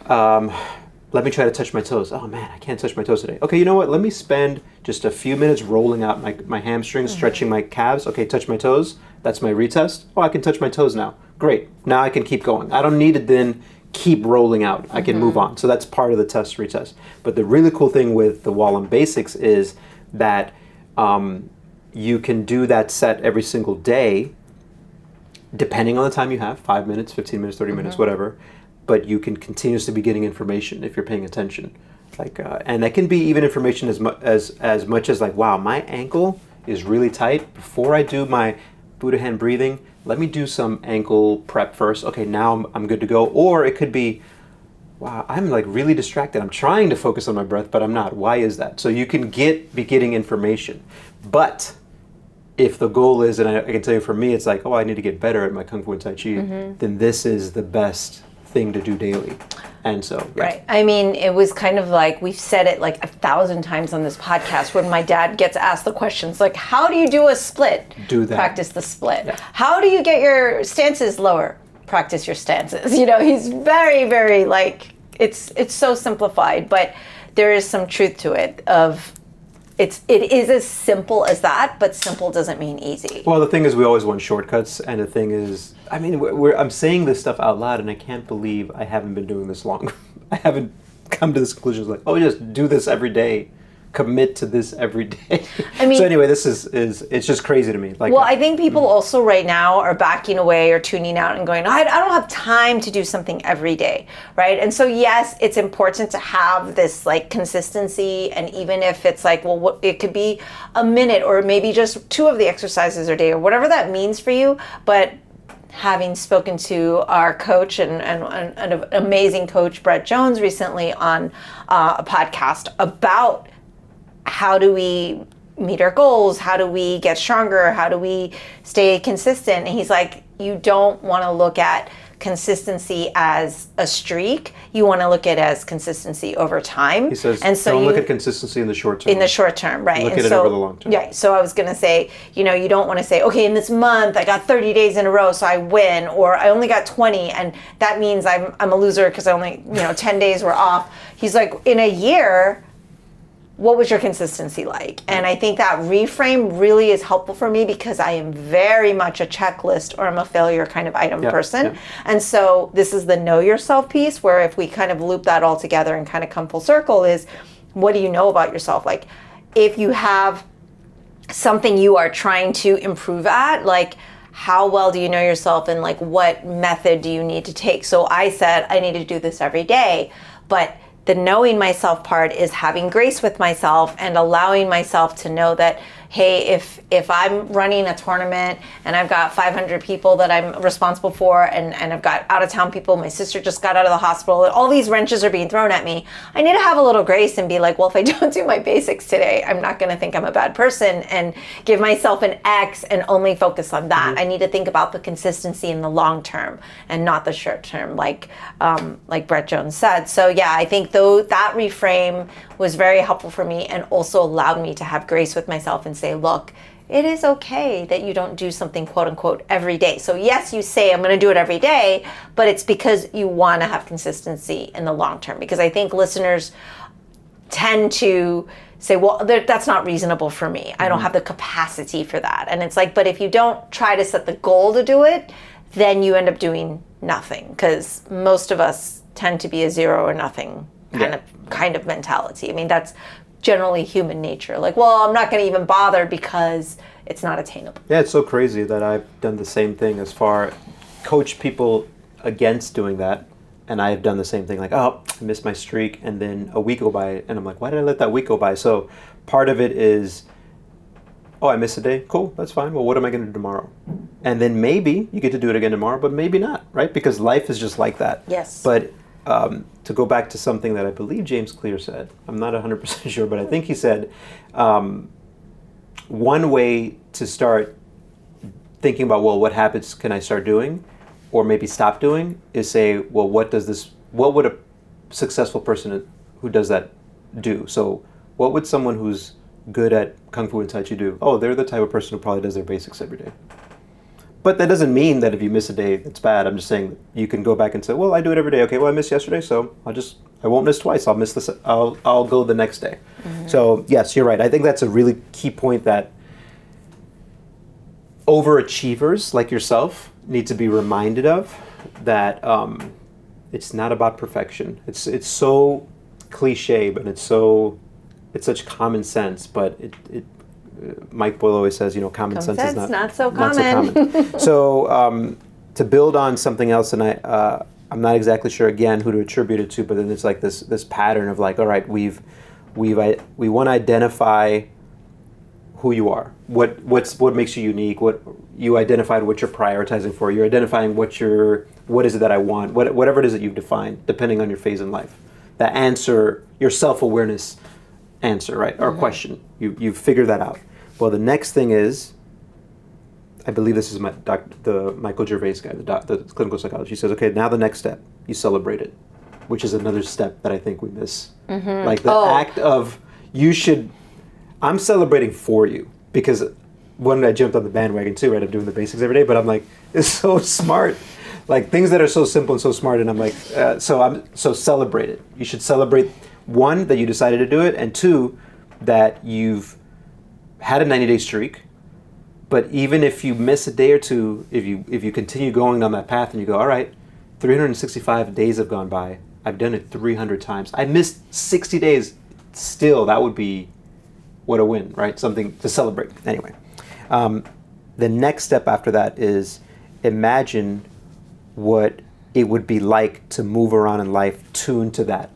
let me try to touch my toes. Oh man, I can't touch my toes today. Okay, you know what? Let me spend just a few minutes rolling out my hamstrings, stretching my calves. Okay, touch my toes. That's my retest. Oh, I can touch my toes now. Great. Now I can keep going. I don't need to then keep rolling out. I can move on. So that's part of the test retest. But the really cool thing with the Wallem Basics is that you can do that set every single day, depending on the time you have, 5 minutes, 15 minutes, 30 minutes, whatever. But you can continuously be getting information if you're paying attention. And that can be even information as much as like, wow, my ankle is really tight. Before I do my Buddha hand breathing, let me do some ankle prep first. Okay, now I'm good to go. Or it could be, wow, I'm like really distracted. I'm trying to focus on my breath, but I'm not. Why is that? So you can be getting information. But if the goal is, and I can tell you for me, it's like, oh, I need to get better at my Kung Fu and Tai Chi, then this is the best thing to do daily. And so, yeah. Right. I mean, it was kind of like, we've said it like 1,000 times on this podcast when my dad gets asked the questions like, how do you do a split? Do that. Practice the split. Yeah. How do you get your stances lower? Practice your stances. He's very, very like, it's so simplified, but there is some truth to it of it is as simple as that, but simple doesn't mean easy. Well, the thing is, we always want shortcuts, and the thing is, I mean, I'm saying this stuff out loud, and I can't believe I haven't been doing this long. I haven't come to this conclusion like, oh, just do this every day. Commit to this every day. I mean, so anyway, this is it's just crazy to me. Like, well, I think people also right now are backing away or tuning out and going, I don't have time to do something every day, right? And so yes, it's important to have this like consistency, and even if it's like, well, it could be a minute or maybe just 2 of the exercises a day or whatever that means for you, but having spoken to our coach and an amazing coach, Brett Jones, recently on a podcast about how do we meet our goals? How do we get stronger? How do we stay consistent? And he's like, you don't want to look at consistency as a streak. You want to look at it as consistency over time. He says, and so don't look at consistency in the short term. In the short term, right. Look and at it over the long term. Yeah. So I was going to say, you don't want to say, okay, in this month I got 30 days in a row, so I win, or I only got 20, and that means I'm a loser because I only 10 days were off. He's like, in a year, what was your consistency like? And I think that reframe really is helpful for me because I am very much a checklist or I'm a failure kind of item person. Yeah. And so this is the know yourself piece, where if we kind of loop that all together and kind of come full circle, is what do you know about yourself? Like, if you have something you are trying to improve at, like, how well do you know yourself, and like what method do you need to take? So I said I need to do this every day, but the knowing myself part is having grace with myself and allowing myself to know that, hey, if I'm running a tournament and I've got 500 people that I'm responsible for, and I've got out of town people, my sister just got out of the hospital, all these wrenches are being thrown at me, I need to have a little grace and be like, well, if I don't do my basics today, I'm not going to think I'm a bad person, and give myself an X and only focus on that. Mm-hmm. I need to think about the consistency in the long term and not the short term, like Brett Jones said. So yeah, I think that reframe was very helpful for me, and also allowed me to have grace with myself and say, look, it is okay that you don't do something quote unquote every day. So yes, you say I'm going to do it every day, but it's because you want to have consistency in the long term. Because I think listeners tend to say, well, that's not reasonable for me. I don't have the capacity for that. And it's like, but if you don't try to set the goal to do it, then you end up doing nothing. Because most of us tend to be a zero or nothing kind of mentality. I mean, that's generally human nature. Like, well, I'm not going to even bother because it's not attainable. Yeah, it's so crazy that I've done the same thing coach people against doing that. And I have done the same thing, like, oh, I missed my streak, and then a week go by, and I'm like, why did I let that week go by? So part of it is, oh, I missed a day? Cool, that's fine. Well, what am I going to do tomorrow? And then maybe you get to do it again tomorrow, but maybe not, right? Because life is just like that. Yes. But to go back to something that I believe James Clear said, I'm not 100% sure, but I think he said, one way to start thinking about, well, what habits can I start doing, or maybe stop doing, is say, well, what would a successful person who does that do? So what would someone who's good at Kung Fu and Tai Chi do? Oh, they're the type of person who probably does their basics every day. But that doesn't mean that if you miss a day, it's bad. I'm just saying you can go back and say, well, I do it every day. Okay, well, I missed yesterday, so I won't miss twice. I'll miss this. I'll go the next day. Mm-hmm. So yes, you're right. I think that's a really key point, that overachievers like yourself need to be reminded of, that it's not about perfection. It's so cliche, but it's such common sense, but it Mike Boyle always says, common sense is not so common. So to build on something else, and I'm not exactly sure again who to attribute it to, but then it's like this pattern of like, all right, we want to identify who you are, what makes you unique, what you identified, what you're prioritizing for. You're identifying what is it that I want, whatever it is that you've defined, depending on your phase in life. The answer, your self-awareness answer, right, or question, you figure that out. Well, the next thing is, I believe this is the Michael Gervais guy, the clinical psychologist. He says, okay, now the next step, you celebrate it, which is another step that I think we miss. Mm-hmm. Like the act of, I'm celebrating for you, because when I jumped on the bandwagon too, right, I'm doing the basics every day, but I'm like, it's so smart. Like things that are so simple and so smart, and I'm like, so celebrate it. You should celebrate, one, that you decided to do it, and two, that you've had a 90-day streak, but even if you miss a day or two, if you continue going down that path and you go, all right, 365 days have gone by, I've done it 300 times, I missed 60 days, still that would be what a win, right? Something to celebrate. Anyway, the next step after that is imagine what it would be like to move around in life tuned to that,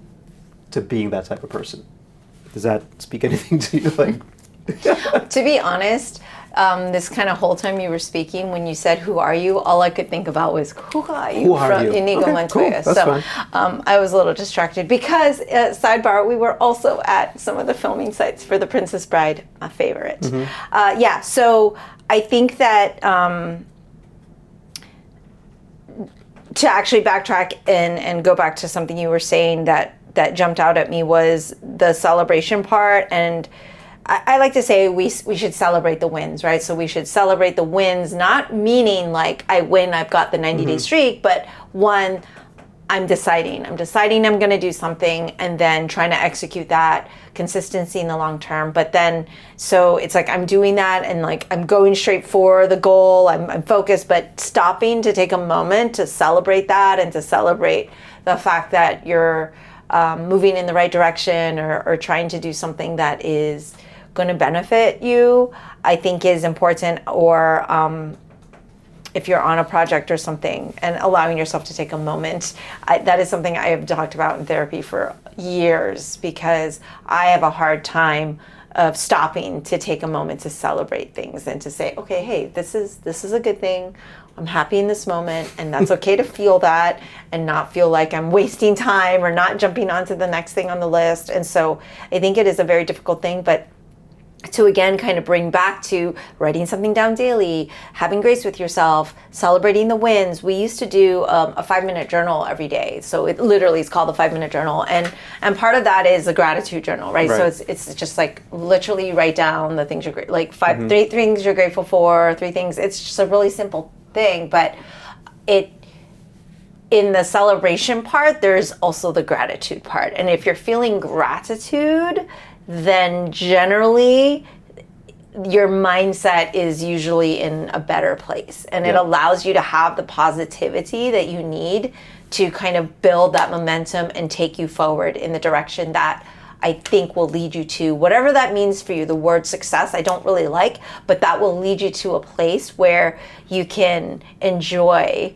to being that type of person. Does that speak anything to you? Like, To be honest, this kind of whole time you were speaking, when you said, "Who are you?" all I could think about was, "Who are you?" Who are from you? Inigo Okay, Montoya. cool. That's So fine. I was a little distracted because, sidebar, we were also at some of the filming sites for The Princess Bride, my favorite. Mm-hmm. So I think that to actually backtrack and go back to something you were saying that jumped out at me was the celebration part. And I like to say we should celebrate the wins, right? So we should celebrate the wins, not meaning like I win, I've got the 90-day streak, but one, I'm deciding I'm going to do something and then trying to execute that, consistency in the long term. But then, so it's like I'm doing that and like I'm going straight for the goal, I'm focused, but stopping to take a moment to celebrate that and to celebrate the fact that you're moving in the right direction or trying to do something that is going to benefit you, I think is important. Or if you're on a project or something and allowing yourself to take a moment. That is something I have talked about in therapy for years because I have a hard time of stopping to take a moment to celebrate things and to say, okay, hey, this is a good thing. I'm happy in this moment, and that's okay to feel that and not feel like I'm wasting time or not jumping onto the next thing on the list. And so I think it is a very difficult thing, but to again kind of bring back to writing something down daily, having grace with yourself, celebrating the wins. We used to do a 5-minute journal every day. So it literally is called the 5-minute journal. And part of that is a gratitude journal, right? So it's just like literally you write down the things you're like three things you're grateful for, 3 things. It's just a really simple thing, but in the celebration part, there's also the gratitude part. And if you're feeling gratitude, then generally your mindset is usually in a better place. And it allows you to have the positivity that you need to kind of build that momentum and take you forward in the direction that I think will lead you to whatever that means for you. The word success I don't really like, but that will lead you to a place where you can enjoy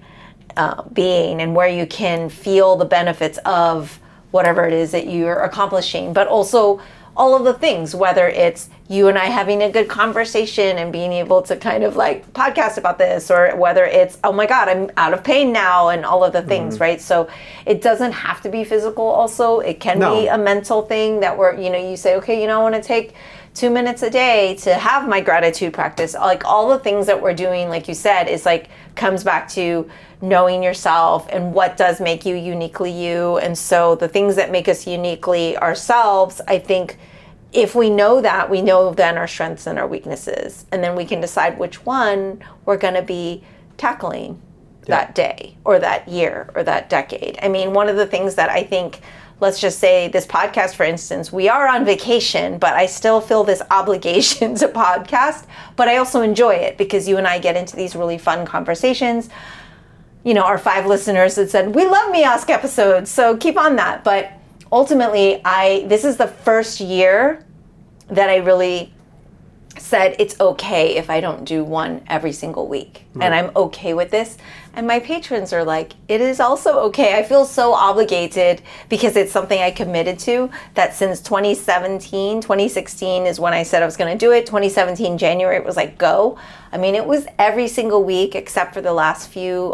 being and where you can feel the benefits of whatever it is that you're accomplishing, but also all of the things, whether it's you and I having a good conversation and being able to kind of like podcast about this, or whether it's, oh my God, I'm out of pain now, and all of the things, right? So it doesn't have to be physical also. It can be a mental thing that you say, okay, I want to take 2 minutes a day to have my gratitude practice. Like all the things that we're doing, like you said, is like comes back to knowing yourself and what does make you uniquely you. And so the things that make us uniquely ourselves, I think if we know that, we know then our strengths and our weaknesses. And then we can decide which one we're going to be tackling that day or that year or that decade. I mean, one of the things that I think, let's just say this podcast, for instance, we are on vacation, but I still feel this obligation to podcast, but I also enjoy it because you and I get into these really fun conversations. Our 5 listeners that said, we love MiOsc episodes, so keep on that. But ultimately, this is the first year that I really said it's okay if I don't do one every single week. And I'm okay with this. And my patrons are like, it is also okay. I feel so obligated because it's something I committed to, that since 2016 is when I said I was going to do it. 2017, January, it was like, go. I mean, it was every single week except for the last few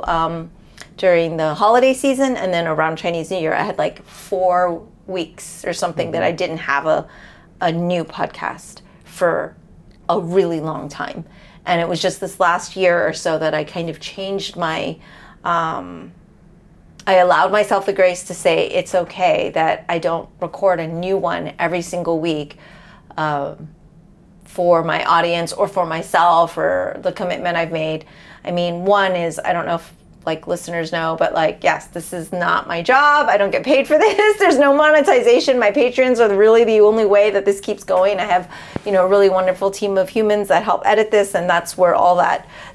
during the holiday season. And then around Chinese New Year, I had like 4 weeks or something that I didn't have a new podcast for a really long time. And it was just this last year or so that I kind of changed my, I allowed myself the grace to say it's okay that I don't record a new one every single week for my audience or for myself or the commitment I've made. I mean, one is, I don't know if like listeners know, but like, yes, this is not my job. I don't get paid for this. There's no monetization. My patrons are really the only way that this keeps going. I have, a really wonderful team of humans that help edit this, and that's where all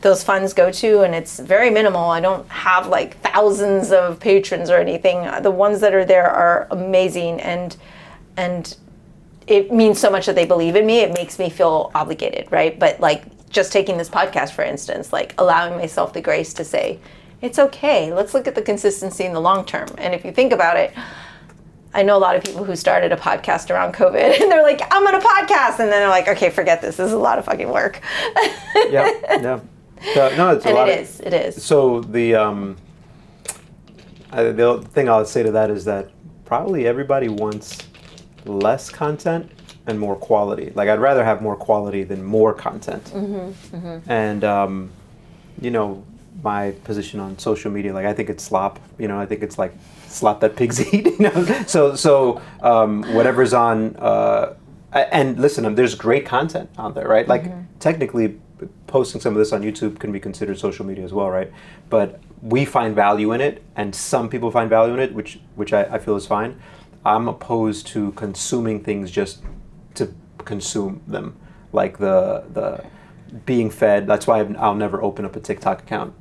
those funds go to, and it's very minimal. I don't have like thousands of patrons or anything. The ones that are there are amazing, and it means so much that they believe in me. It makes me feel obligated, right? But like just taking this podcast, for instance, like allowing myself the grace to say, it's okay. Let's look at the consistency in the long term. And if you think about it, I know a lot of people who started a podcast around COVID and they're like, I'm on a podcast. And then they're like, okay, forget this. This is a lot of fucking work. Yeah. So, no, it's a lot. It is. So the thing I'll say to that is that probably everybody wants less content and more quality. Like I'd rather have more quality than more content. And, my position on social media, like I think it's slop. I think it's like slop that pigs eat. So whatever's on. And listen, there's great content out there, right? Like technically, posting some of this on YouTube can be considered social media as well, right? But we find value in it, and some people find value in it, which I feel is fine. I'm opposed to consuming things just to consume them, like the being fed. That's why I'll never open up a TikTok account.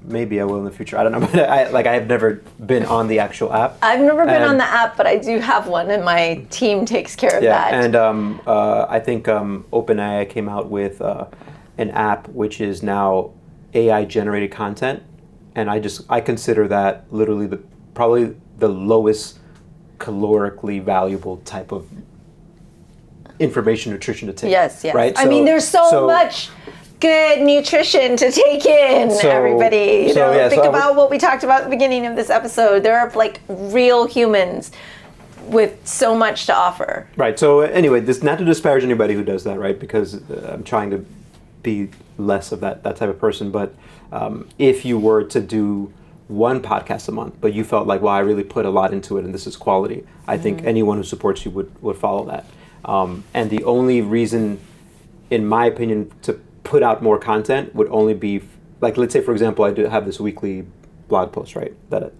Maybe I will in the future. I don't know, but I have never been on the actual app. I've never been on the app, but I do have one, and my team takes care of that. And I think OpenAI came out with an app which is now AI generated content, and I consider that literally probably the lowest calorically valuable type of information nutrition to take. Yes. Right? I mean, there's so much good nutrition to take in, everybody. Think about what we talked about at the beginning of this episode. There are like real humans with so much to offer. Right. So anyway, this not to disparage anybody who does that, right? Because I'm trying to be less of that type of person. But if you were to do one podcast a month, but you felt like, well, I really put a lot into it and this is quality, I think anyone who supports you would follow that. And the only reason, in my opinion, to put out more content would only be, like, let's say, for example, I do have this weekly blog post, right, that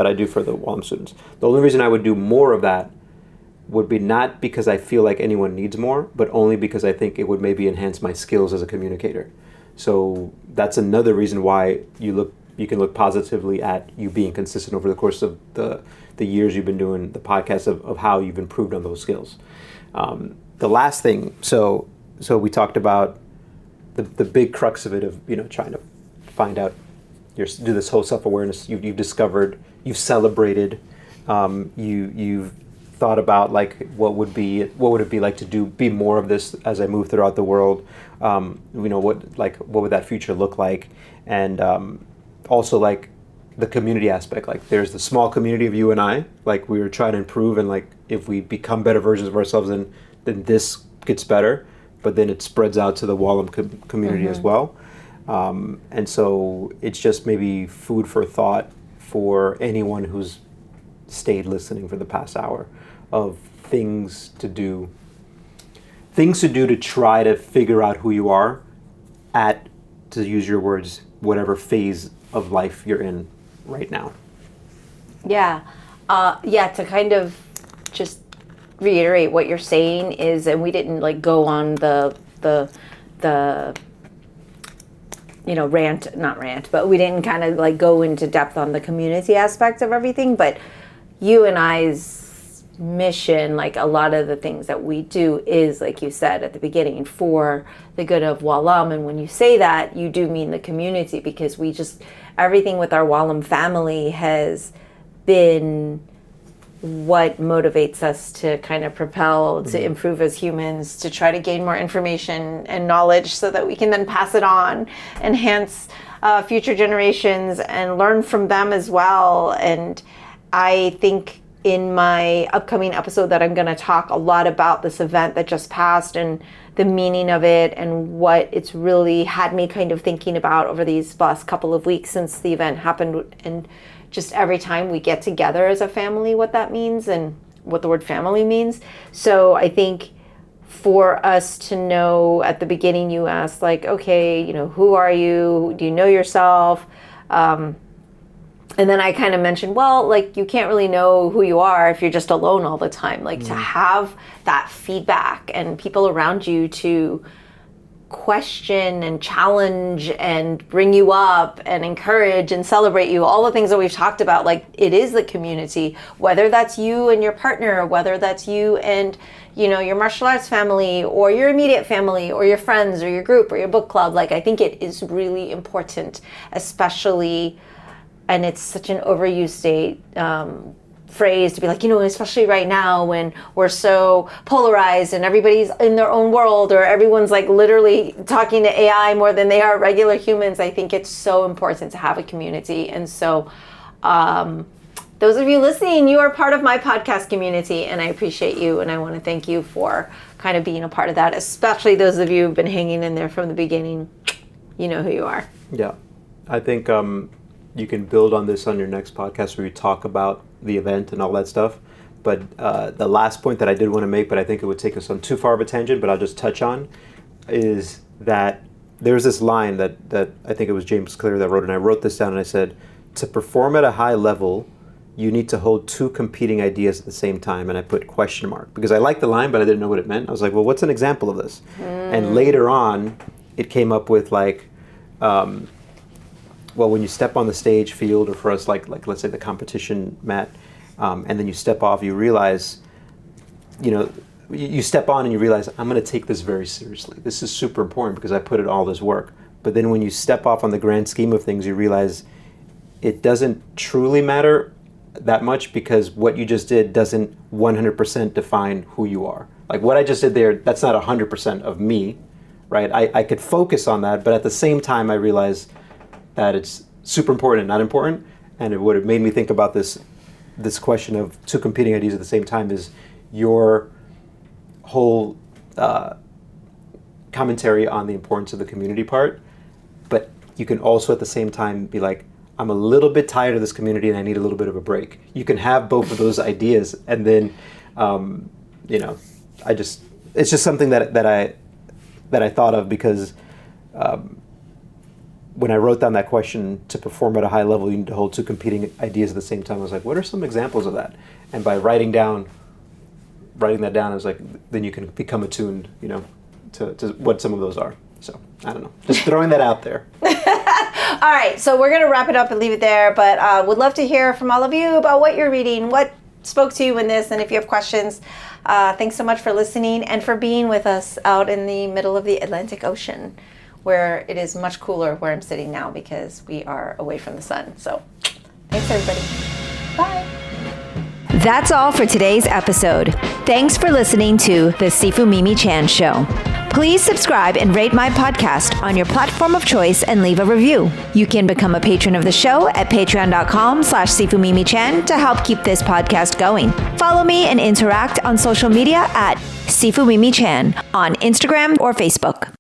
I do for the Wallem students. The only reason I would do more of that would be not because I feel like anyone needs more, but only because I think it would maybe enhance my skills as a communicator. So that's another reason why you can look positively at you being consistent over the course of the years you've been doing the podcast of how you've improved on those skills. The last thing, so we talked about the big crux of it of trying to find out, do this whole self-awareness. You've discovered, you've celebrated, you've thought about like what would it be like to be more of this as I move throughout the world. What would that future look like, and also like the community aspect. Like there's the small community of you and I. Like we were trying to improve, and like if we become better versions of ourselves, then this gets better. But then it spreads out to the Wallem community as well. And so it's just maybe food for thought for anyone who's stayed listening for the past hour, of things to do to try to figure out who you are at, to use your words, whatever phase of life you're in right now. Yeah. To kind of just reiterate what you're saying is, and we didn't like go on the not rant, but we didn't kind of like go into depth on the community aspect of everything. But you and I's mission, like a lot of the things that we do is, like you said at the beginning, for the good of Wallem. And when you say that, you do mean the community, because everything with our Wallem family has been what motivates us to kind of propel, to improve as humans, to try to gain more information and knowledge so that we can then pass it on, enhance future generations, and learn from them as well. And I think in my upcoming episode that I'm going to talk a lot about this event that just passed and the meaning of it and what it's really had me kind of thinking about over these last couple of weeks since the event happened, and just every time we get together as a family, what that means and what the word family means. So I think for us to know, at the beginning you asked like, okay, who are you? Do you know yourself? And then I kind of mentioned, well, like, you can't really know who you are if you're just alone all the time. Like, to have that feedback and people around you to question and challenge and bring you up and encourage and celebrate you, all the things that we've talked about, like, it is the community, whether that's you and your partner, whether that's you and, you know, your martial arts family or your immediate family or your friends or your group or your book club. Like, I think it is really important, especially, and it's such an overused phrase to be like, you know, especially right now when we're so polarized and everybody's in their own world, or everyone's like literally talking to AI more than they are regular humans. I think it's so important to have a community. And so those of you listening, you are part of my podcast community, and I appreciate you, and I want to thank you for kind of being a part of that, especially those of you who've been hanging in there from the beginning. You know who you are. Yeah. I think you can build on this on your next podcast where you talk about the event and all that stuff. But the last point that I did want to make, but I think it would take us on too far of a tangent, but I'll just touch on, is that there's this line that I think it was James Clear that wrote, and I wrote this down, and I said, to perform at a high level, you need to hold two competing ideas at the same time. And I put question mark, because I liked the line, but I didn't know what it meant. I was like, well, what's an example of this? And later on, it came up with like, well, when you step on the stage field, or for us, like let's say the competition mat, and then you step off, you realize, you know, you step on and you realize, I'm going to take this very seriously. This is super important because I put in all this work. But then when you step off on the grand scheme of things, you realize it doesn't truly matter that much, because what you just did doesn't 100% define who you are. Like what I just did there, that's not 100% of me, right? I could focus on that, but at the same time, I realized that it's super important and not important. And it would have made me think about this question of two competing ideas at the same time is your whole commentary on the importance of the community part. But you can also at the same time be like, I'm a little bit tired of this community and I need a little bit of a break. You can have both of those ideas, and then, you know, it's just something that I thought of, because when I wrote down that question, to perform at a high level, you need to hold two competing ideas at the same time. I was like, what are some examples of that? And by writing that down, I was like, then you can become attuned, you know, to what some of those are. So I don't know, just throwing that out there. All right, so we're going to wrap it up and leave it there, but would love to hear from all of you about what you're reading, what spoke to you in this, and if you have questions. Thanks so much for listening and for being with us out in the middle of the Atlantic Ocean, where it is much cooler where I'm sitting now because we are away from the sun. So thanks, everybody. Bye. That's all for today's episode. Thanks for listening to The Sifu Mimi Chan Show. Please subscribe and rate my podcast on your platform of choice and leave a review. You can become a patron of the show at patreon.com/SifuMimiChan to help keep this podcast going. Follow me and interact on social media at Sifu Mimi Chan on Instagram or Facebook.